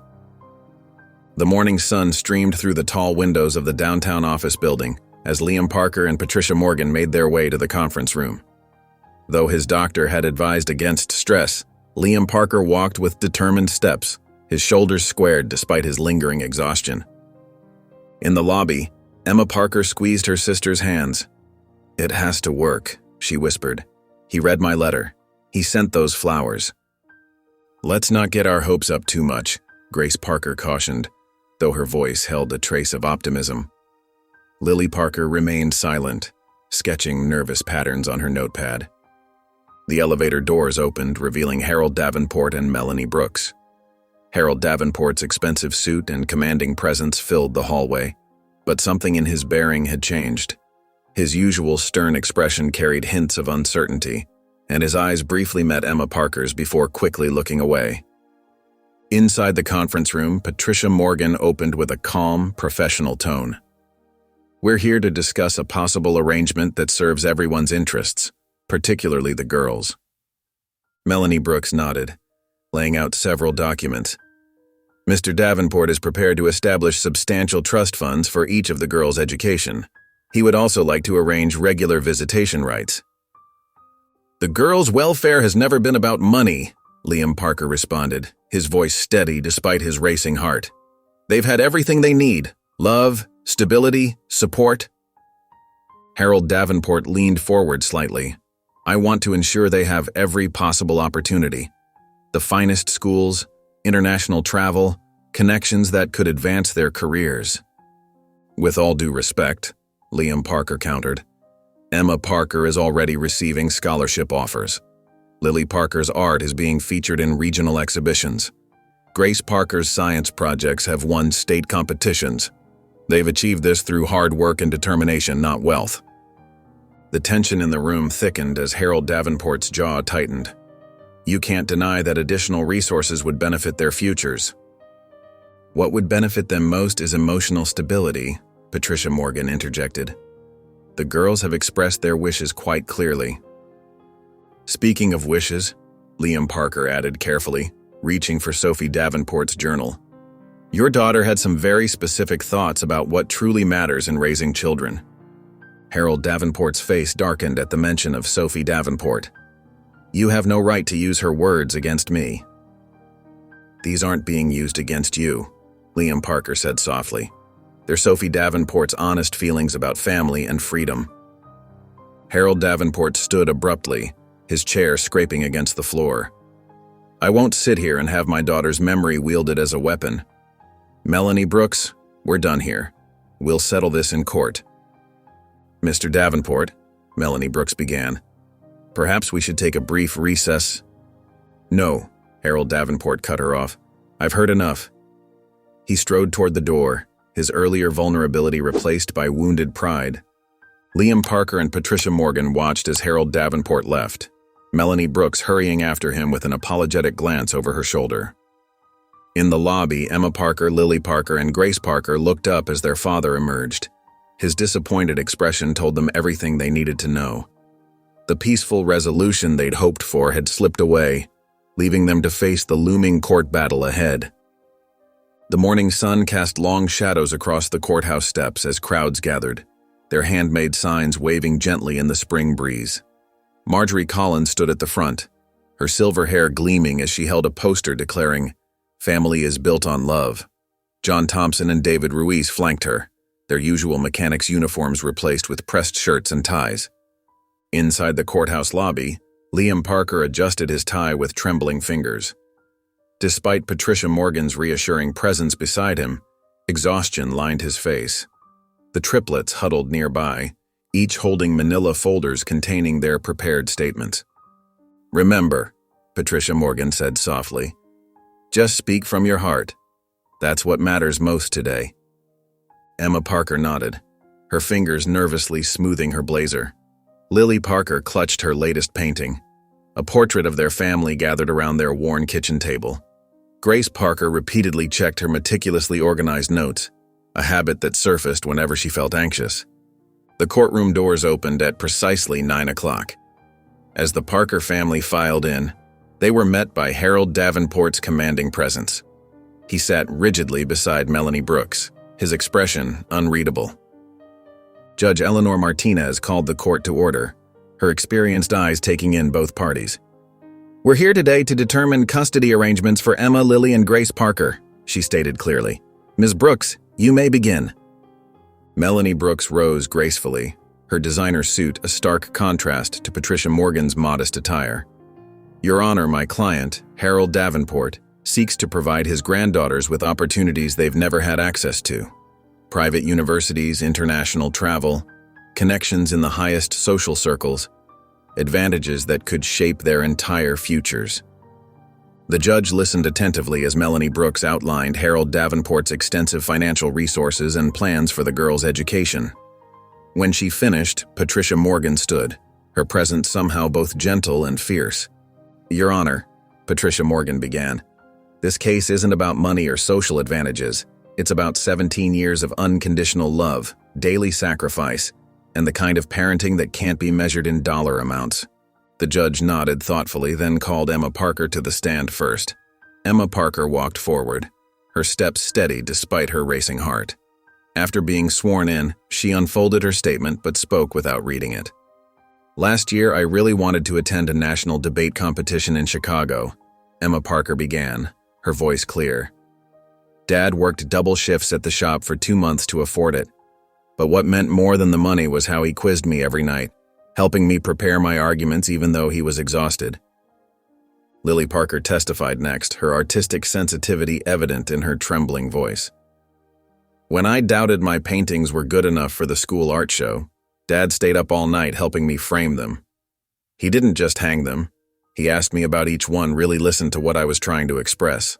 The morning sun streamed through the tall windows of the downtown office building as Liam Parker and Patricia Morgan made their way to the conference room. Though his doctor had advised against stress, Liam Parker walked with determined steps, his shoulders squared despite his lingering exhaustion. In the lobby, Emma Parker squeezed her sister's hands. "It has to work," she whispered. "He read my letter. He sent those flowers." "Let's not get our hopes up too much," Grace Parker cautioned, though her voice held a trace of optimism. Lily Parker remained silent, sketching nervous patterns on her notepad. The elevator doors opened, revealing Harold Davenport and Melanie Brooks. Harold Davenport's expensive suit and commanding presence filled the hallway, but something in his bearing had changed. His usual stern expression carried hints of uncertainty, and his eyes briefly met Emma Parker's before quickly looking away. Inside the conference room, Patricia Morgan opened with a calm, professional tone. "We're here to discuss a possible arrangement that serves everyone's interests, particularly the girls." Melanie Brooks nodded, laying out several documents. "Mr. Davenport is prepared to establish substantial trust funds for each of the girls' education. He would also like to arrange regular visitation rights." "The girls' welfare has never been about money," Liam Parker responded, his voice steady despite his racing heart. "They've had everything they need: love, stability, support." Harold Davenport leaned forward slightly. "I want to ensure they have every possible opportunity. The finest schools, international travel, connections that could advance their careers." "With all due respect," Liam Parker countered, "Emma Parker is already receiving scholarship offers. Lily Parker's art is being featured in regional exhibitions. Grace Parker's science projects have won state competitions. They've achieved this through hard work and determination, not wealth." The tension in the room thickened as Harold Davenport's jaw tightened. "You can't deny that additional resources would benefit their futures." "What would benefit them most is emotional stability," Patricia Morgan interjected. "The girls have expressed their wishes quite clearly." "Speaking of wishes," Liam Parker added carefully, reaching for Sophie Davenport's journal, "your daughter had some very specific thoughts about what truly matters in raising children." Harold Davenport's face darkened at the mention of Sophie Davenport. "You have no right to use her words against me." "These aren't being used against you," Liam Parker said softly. "They're Sophie Davenport's honest feelings about family and freedom." Harold Davenport stood abruptly, his chair scraping against the floor. "I won't sit here and have my daughter's memory wielded as a weapon. Melanie Brooks, we're done here. We'll settle this in court." "Mr. Davenport," Melanie Brooks began, "perhaps we should take a brief recess." "No," Harold Davenport cut her off. "I've heard enough." He strode toward the door, his earlier vulnerability replaced by wounded pride. Liam Parker and Patricia Morgan watched as Harold Davenport left, Melanie Brooks hurrying after him with an apologetic glance over her shoulder. In the lobby, Emma Parker, Lily Parker, and Grace Parker looked up as their father emerged. His disappointed expression told them everything they needed to know. The peaceful resolution they'd hoped for had slipped away, leaving them to face the looming court battle ahead. The morning sun cast long shadows across the courthouse steps as crowds gathered, their handmade signs waving gently in the spring breeze. Marjorie Collins stood at the front, her silver hair gleaming as she held a poster declaring, "Family is built on love." John Thompson and David Ruiz flanked her, their usual mechanics' uniforms replaced with pressed shirts and ties. Inside the courthouse lobby, Liam Parker adjusted his tie with trembling fingers. Despite Patricia Morgan's reassuring presence beside him, exhaustion lined his face. The triplets huddled nearby, each holding manila folders containing their prepared statements. "Remember," Patricia Morgan said softly, "just speak from your heart. That's what matters most today." Emma Parker nodded, her fingers nervously smoothing her blazer. Lily Parker clutched her latest painting, a portrait of their family gathered around their worn kitchen table. Grace Parker repeatedly checked her meticulously organized notes, a habit that surfaced whenever she felt anxious. The courtroom doors opened at precisely 9 o'clock. As the Parker family filed in, they were met by Harold Davenport's commanding presence. He sat rigidly beside Melanie Brooks, his expression unreadable. Judge Eleanor Martinez called the court to order, her experienced eyes taking in both parties. "We're here today to determine custody arrangements for Emma, Lily, and Grace Parker," she stated clearly. "Ms. Brooks, you may begin." Melanie Brooks rose gracefully, her designer suit a stark contrast to Patricia Morgan's modest attire. "Your Honor, my client, Harold Davenport, seeks to provide his granddaughters with opportunities they've never had access to. Private universities, international travel, connections in the highest social circles, advantages that could shape their entire futures." The judge listened attentively as Melanie Brooks outlined Harold Davenport's extensive financial resources and plans for the girls' education. When she finished, Patricia Morgan stood, her presence somehow both gentle and fierce. "Your Honor," Patricia Morgan began, "this case isn't about money or social advantages. It's about 17 years of unconditional love, daily sacrifice, and the kind of parenting that can't be measured in dollar amounts." The judge nodded thoughtfully, then called Emma Parker to the stand first. Emma Parker walked forward, her steps steady despite her racing heart. After being sworn in, she unfolded her statement but spoke without reading it. "Last year, I really wanted to attend a national debate competition in Chicago," Emma Parker began, her voice clear. "Dad worked double shifts at the shop for 2 months to afford it. But what meant more than the money was how he quizzed me every night, helping me prepare my arguments even though he was exhausted." Lily Parker testified next, her artistic sensitivity evident in her trembling voice. "When I doubted my paintings were good enough for the school art show, Dad stayed up all night helping me frame them. He didn't just hang them. He asked me about each one, really listened to what I was trying to express."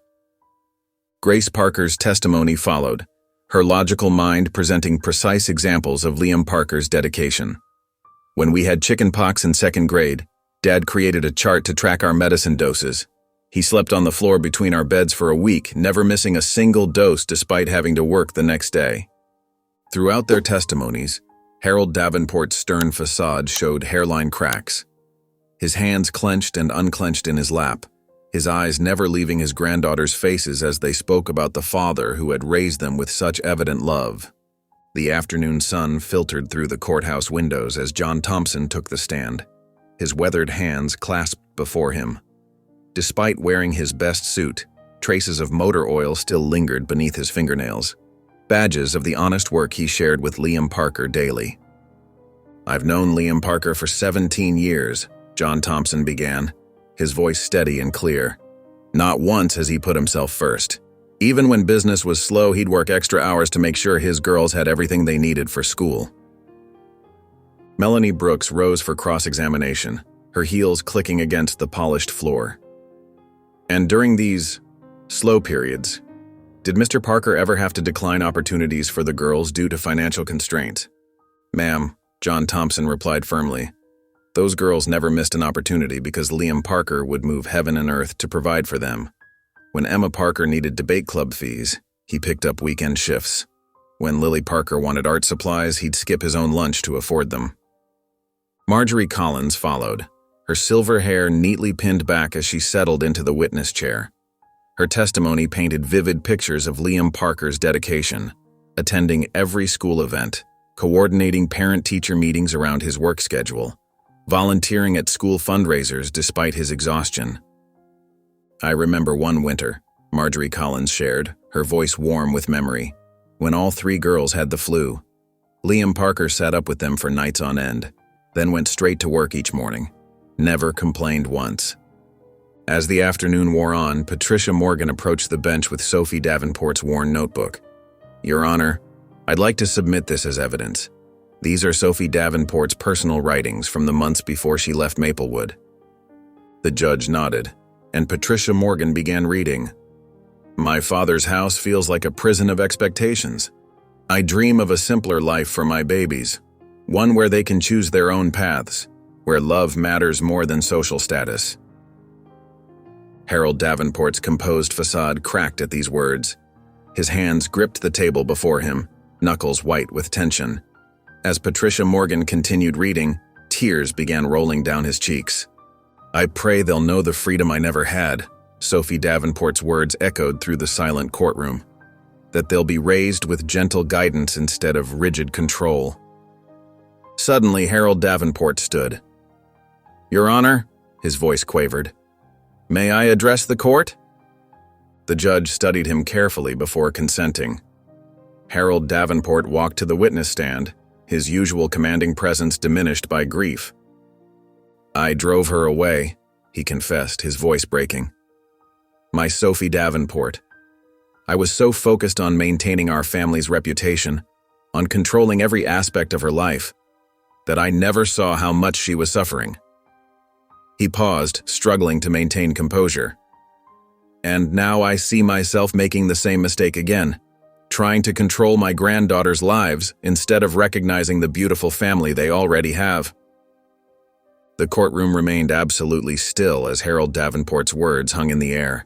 Grace Parker's testimony followed, her logical mind presenting precise examples of Liam Parker's dedication. "When we had chickenpox in 2nd grade, Dad created a chart to track our medicine doses. He slept on the floor between our beds for a week, never missing a single dose despite having to work the next day." Throughout their testimonies, Harold Davenport's stern facade showed hairline cracks. His hands clenched and unclenched in his lap, his eyes never leaving his granddaughters' faces as they spoke about the father who had raised them with such evident love. The afternoon sun filtered through the courthouse windows as John Thompson took the stand, his weathered hands clasped before him. Despite wearing his best suit, traces of motor oil still lingered beneath his fingernails, badges of the honest work he shared with Liam Parker daily. "I've known Liam Parker for 17 years, John Thompson began, his voice steady and clear. Not once has he put himself first. Even when business was slow, he'd work extra hours to make sure his girls had everything they needed for school." Melanie Brooks rose for cross-examination, her heels clicking against the polished floor. "And during these slow periods, did Mr. Parker ever have to decline opportunities for the girls due to financial constraints?" "Ma'am," John Thompson replied firmly, "those girls never missed an opportunity because Liam Parker would move heaven and earth to provide for them. When Emma Parker needed debate club fees, he picked up weekend shifts. When Lily Parker wanted art supplies, he'd skip his own lunch to afford them." Marjorie Collins followed, her silver hair neatly pinned back as she settled into the witness chair. Her testimony painted vivid pictures of Liam Parker's dedication, attending every school event, coordinating parent-teacher meetings around his work schedule, volunteering at school fundraisers despite his exhaustion. "I remember one winter," Marjorie Collins shared, her voice warm with memory, "when all 3 girls had the flu. Liam Parker sat up with them for nights on end, then went straight to work each morning. Never complained once." As the afternoon wore on, Patricia Morgan approached the bench with Sophie Davenport's worn notebook. "Your Honor, I'd like to submit this as evidence. These are Sophie Davenport's personal writings from the months before she left Maplewood." The judge nodded, and Patricia Morgan began reading. "My father's house feels like a prison of expectations. I dream of a simpler life for my babies, one where they can choose their own paths, where love matters more than social status." Harold Davenport's composed facade cracked at these words. His hands gripped the table before him, knuckles white with tension. As Patricia Morgan continued reading, tears began rolling down his cheeks. "I pray they'll know the freedom I never had," Sophie Davenport's words echoed through the silent courtroom. "That they'll be raised with gentle guidance instead of rigid control." Suddenly, Harold Davenport stood. "Your Honor," his voice quavered, "may I address the court?" The judge studied him carefully before consenting. Harold Davenport walked to the witness stand, his usual commanding presence diminished by grief. "I drove her away," he confessed, his voice breaking. "My Sophie Davenport. I was so focused on maintaining our family's reputation, on controlling every aspect of her life, that I never saw how much she was suffering." He paused, struggling to maintain composure. "And now I see myself making the same mistake again, trying to control my granddaughters' lives instead of recognizing the beautiful family they already have." The courtroom remained absolutely still as Harold Davenport's words hung in the air.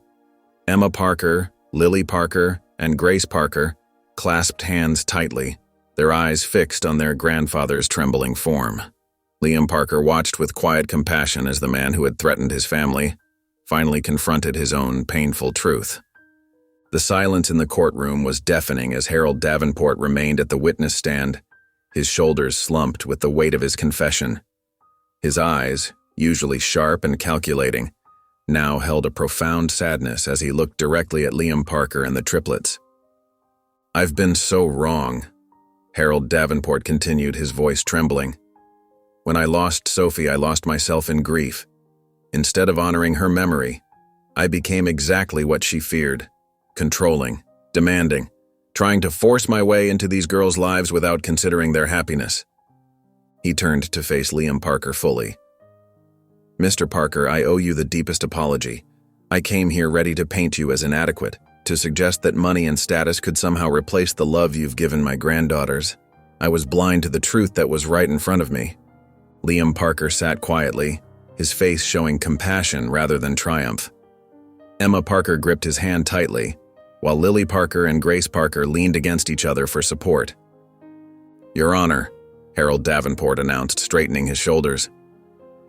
Emma Parker, Lily Parker, and Grace Parker clasped hands tightly, their eyes fixed on their grandfather's trembling form. Liam Parker watched with quiet compassion as the man who had threatened his family finally confronted his own painful truth. The silence in the courtroom was deafening as Harold Davenport remained at the witness stand, his shoulders slumped with the weight of his confession. His eyes, usually sharp and calculating, now held a profound sadness as he looked directly at Liam Parker and the triplets. "I've been so wrong," Harold Davenport continued, his voice trembling. "When I lost Sophie, I lost myself in grief. Instead of honoring her memory, I became exactly what she feared, controlling, demanding, trying to force my way into these girls' lives without considering their happiness." He turned to face Liam Parker fully. "Mr. Parker, I owe you the deepest apology. I came here ready to paint you as inadequate, to suggest that money and status could somehow replace the love you've given my granddaughters. I was blind to the truth that was right in front of me." Liam Parker sat quietly, his face showing compassion rather than triumph. Emma Parker gripped his hand tightly, while Lily Parker and Grace Parker leaned against each other for support. "Your Honor," Harold Davenport announced, straightening his shoulders,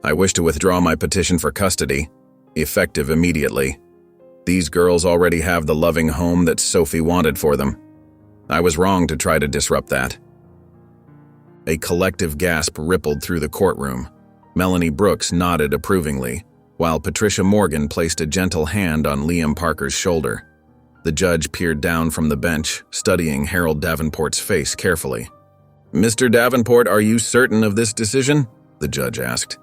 "I wish to withdraw my petition for custody, effective immediately. These girls already have the loving home that Sophie wanted for them. I was wrong to try to disrupt that." A collective gasp rippled through the courtroom. Melanie Brooks nodded approvingly, while Patricia Morgan placed a gentle hand on Liam Parker's shoulder. The judge peered down from the bench, studying Harold Davenport's face carefully. "Mr. Davenport, are you certain of this decision?" the judge asked.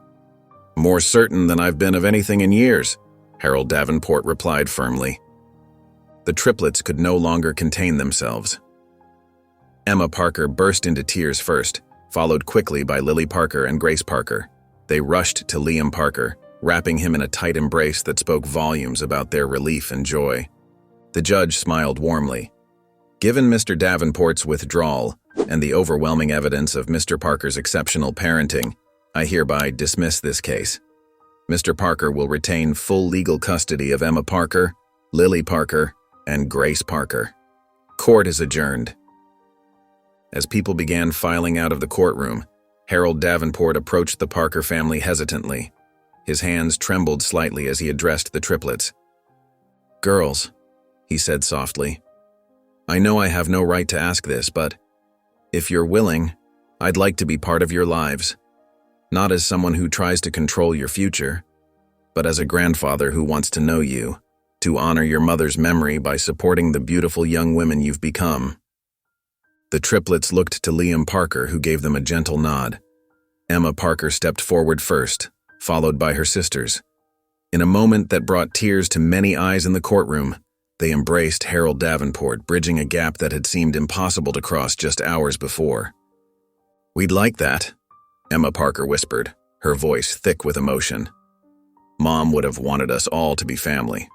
"More certain than I've been of anything in years," Harold Davenport replied firmly. The triplets could no longer contain themselves. Emma Parker burst into tears first, followed quickly by Lily Parker and Grace Parker. They rushed to Liam Parker, wrapping him in a tight embrace that spoke volumes about their relief and joy. The judge smiled warmly. "Given Mr. Davenport's withdrawal and the overwhelming evidence of Mr. Parker's exceptional parenting, I hereby dismiss this case. Mr. Parker will retain full legal custody of Emma Parker, Lily Parker, and Grace Parker. Court is adjourned." As people began filing out of the courtroom, Harold Davenport approached the Parker family hesitantly. His hands trembled slightly as he addressed the triplets. "Girls," he said softly, "I know I have no right to ask this, but if you're willing, I'd like to be part of your lives. Not as someone who tries to control your future, but as a grandfather who wants to know you, to honor your mother's memory by supporting the beautiful young women you've become." The triplets looked to Liam Parker, who gave them a gentle nod. Emma Parker stepped forward first, followed by her sisters. In a moment that brought tears to many eyes in the courtroom, they embraced Harold Davenport, bridging a gap that had seemed impossible to cross just hours before. "We'd like that," Emma Parker whispered, her voice thick with emotion. "Mom would have wanted us all to be family."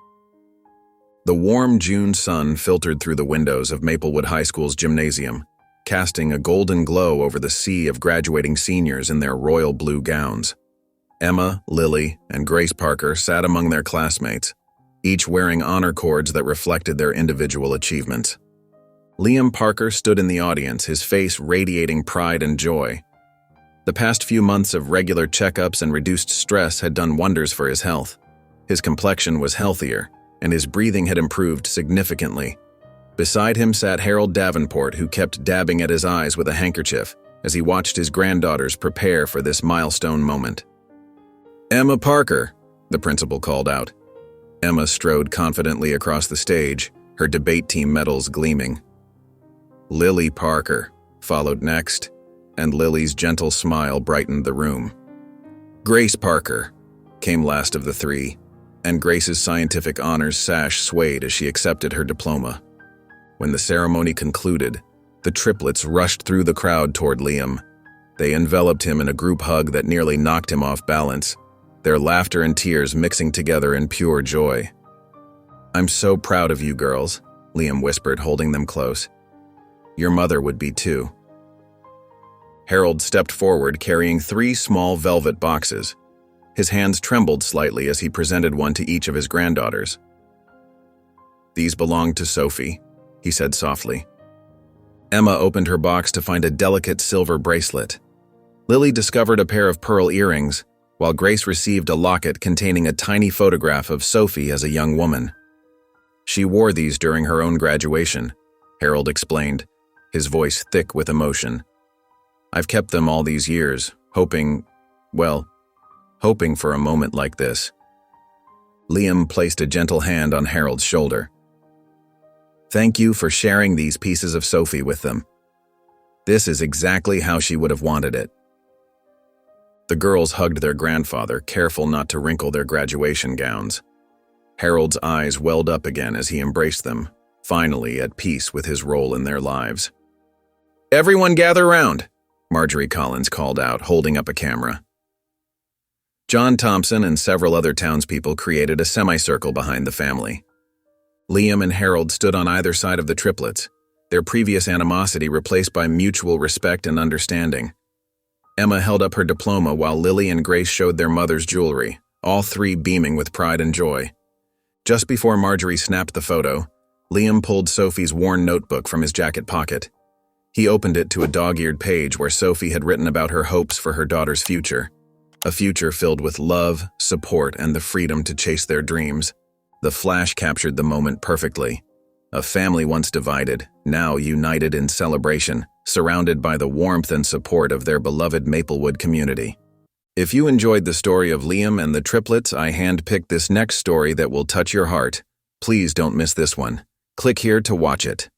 The warm June sun filtered through the windows of Maplewood High School's gymnasium, casting a golden glow over the sea of graduating seniors in their royal blue gowns. Emma, Lily, and Grace Parker sat among their classmates, each wearing honor cords that reflected their individual achievements. Liam Parker stood in the audience, his face radiating pride and joy. The past few months of regular checkups and reduced stress had done wonders for his health. His complexion was healthier, and his breathing had improved significantly. Beside him sat Harold Davenport, who kept dabbing at his eyes with a handkerchief as he watched his granddaughters prepare for this milestone moment. "Emma Parker," the principal called out. Emma strode confidently across the stage, her debate team medals gleaming. "Lily Parker" followed next, and Lily's gentle smile brightened the room. "Grace Parker" came last of the three, and Grace's scientific honors sash swayed as she accepted her diploma. When the ceremony concluded, the triplets rushed through the crowd toward Liam. They enveloped him in a group hug that nearly knocked him off balance, their laughter and tears mixing together in pure joy. "I'm so proud of you girls," Liam whispered, holding them close. "Your mother would be too." Harold stepped forward carrying 3 small velvet boxes. His hands trembled slightly as he presented one to each of his granddaughters. "These belong to Sophie," he said softly. Emma opened her box to find a delicate silver bracelet. Lily discovered a pair of pearl earrings, while Grace received a locket containing a tiny photograph of Sophie as a young woman. "She wore these during her own graduation," Harold explained, his voice thick with emotion. "I've kept them all these years, hoping for a moment like this." Liam placed a gentle hand on Harold's shoulder. "Thank you for sharing these pieces of Sophie with them. This is exactly how she would have wanted it." The girls hugged their grandfather, careful not to wrinkle their graduation gowns. Harold's eyes welled up again as he embraced them, finally at peace with his role in their lives. "Everyone gather round," Marjorie Collins called out, holding up a camera. John Thompson and several other townspeople created a semicircle behind the family. Liam and Harold stood on either side of the triplets, their previous animosity replaced by mutual respect and understanding. Emma held up her diploma while Lily and Grace showed their mother's jewelry, all 3 beaming with pride and joy. Just before Marjorie snapped the photo, Liam pulled Sophie's worn notebook from his jacket pocket. He opened it to a dog-eared page where Sophie had written about her hopes for her daughter's future. A future filled with love, support, and the freedom to chase their dreams. The flash captured the moment perfectly. A family once divided, now united in celebration, surrounded by the warmth and support of their beloved Maplewood community. If you enjoyed the story of Liam and the triplets, I handpicked this next story that will touch your heart. Please don't miss this one. Click here to watch it.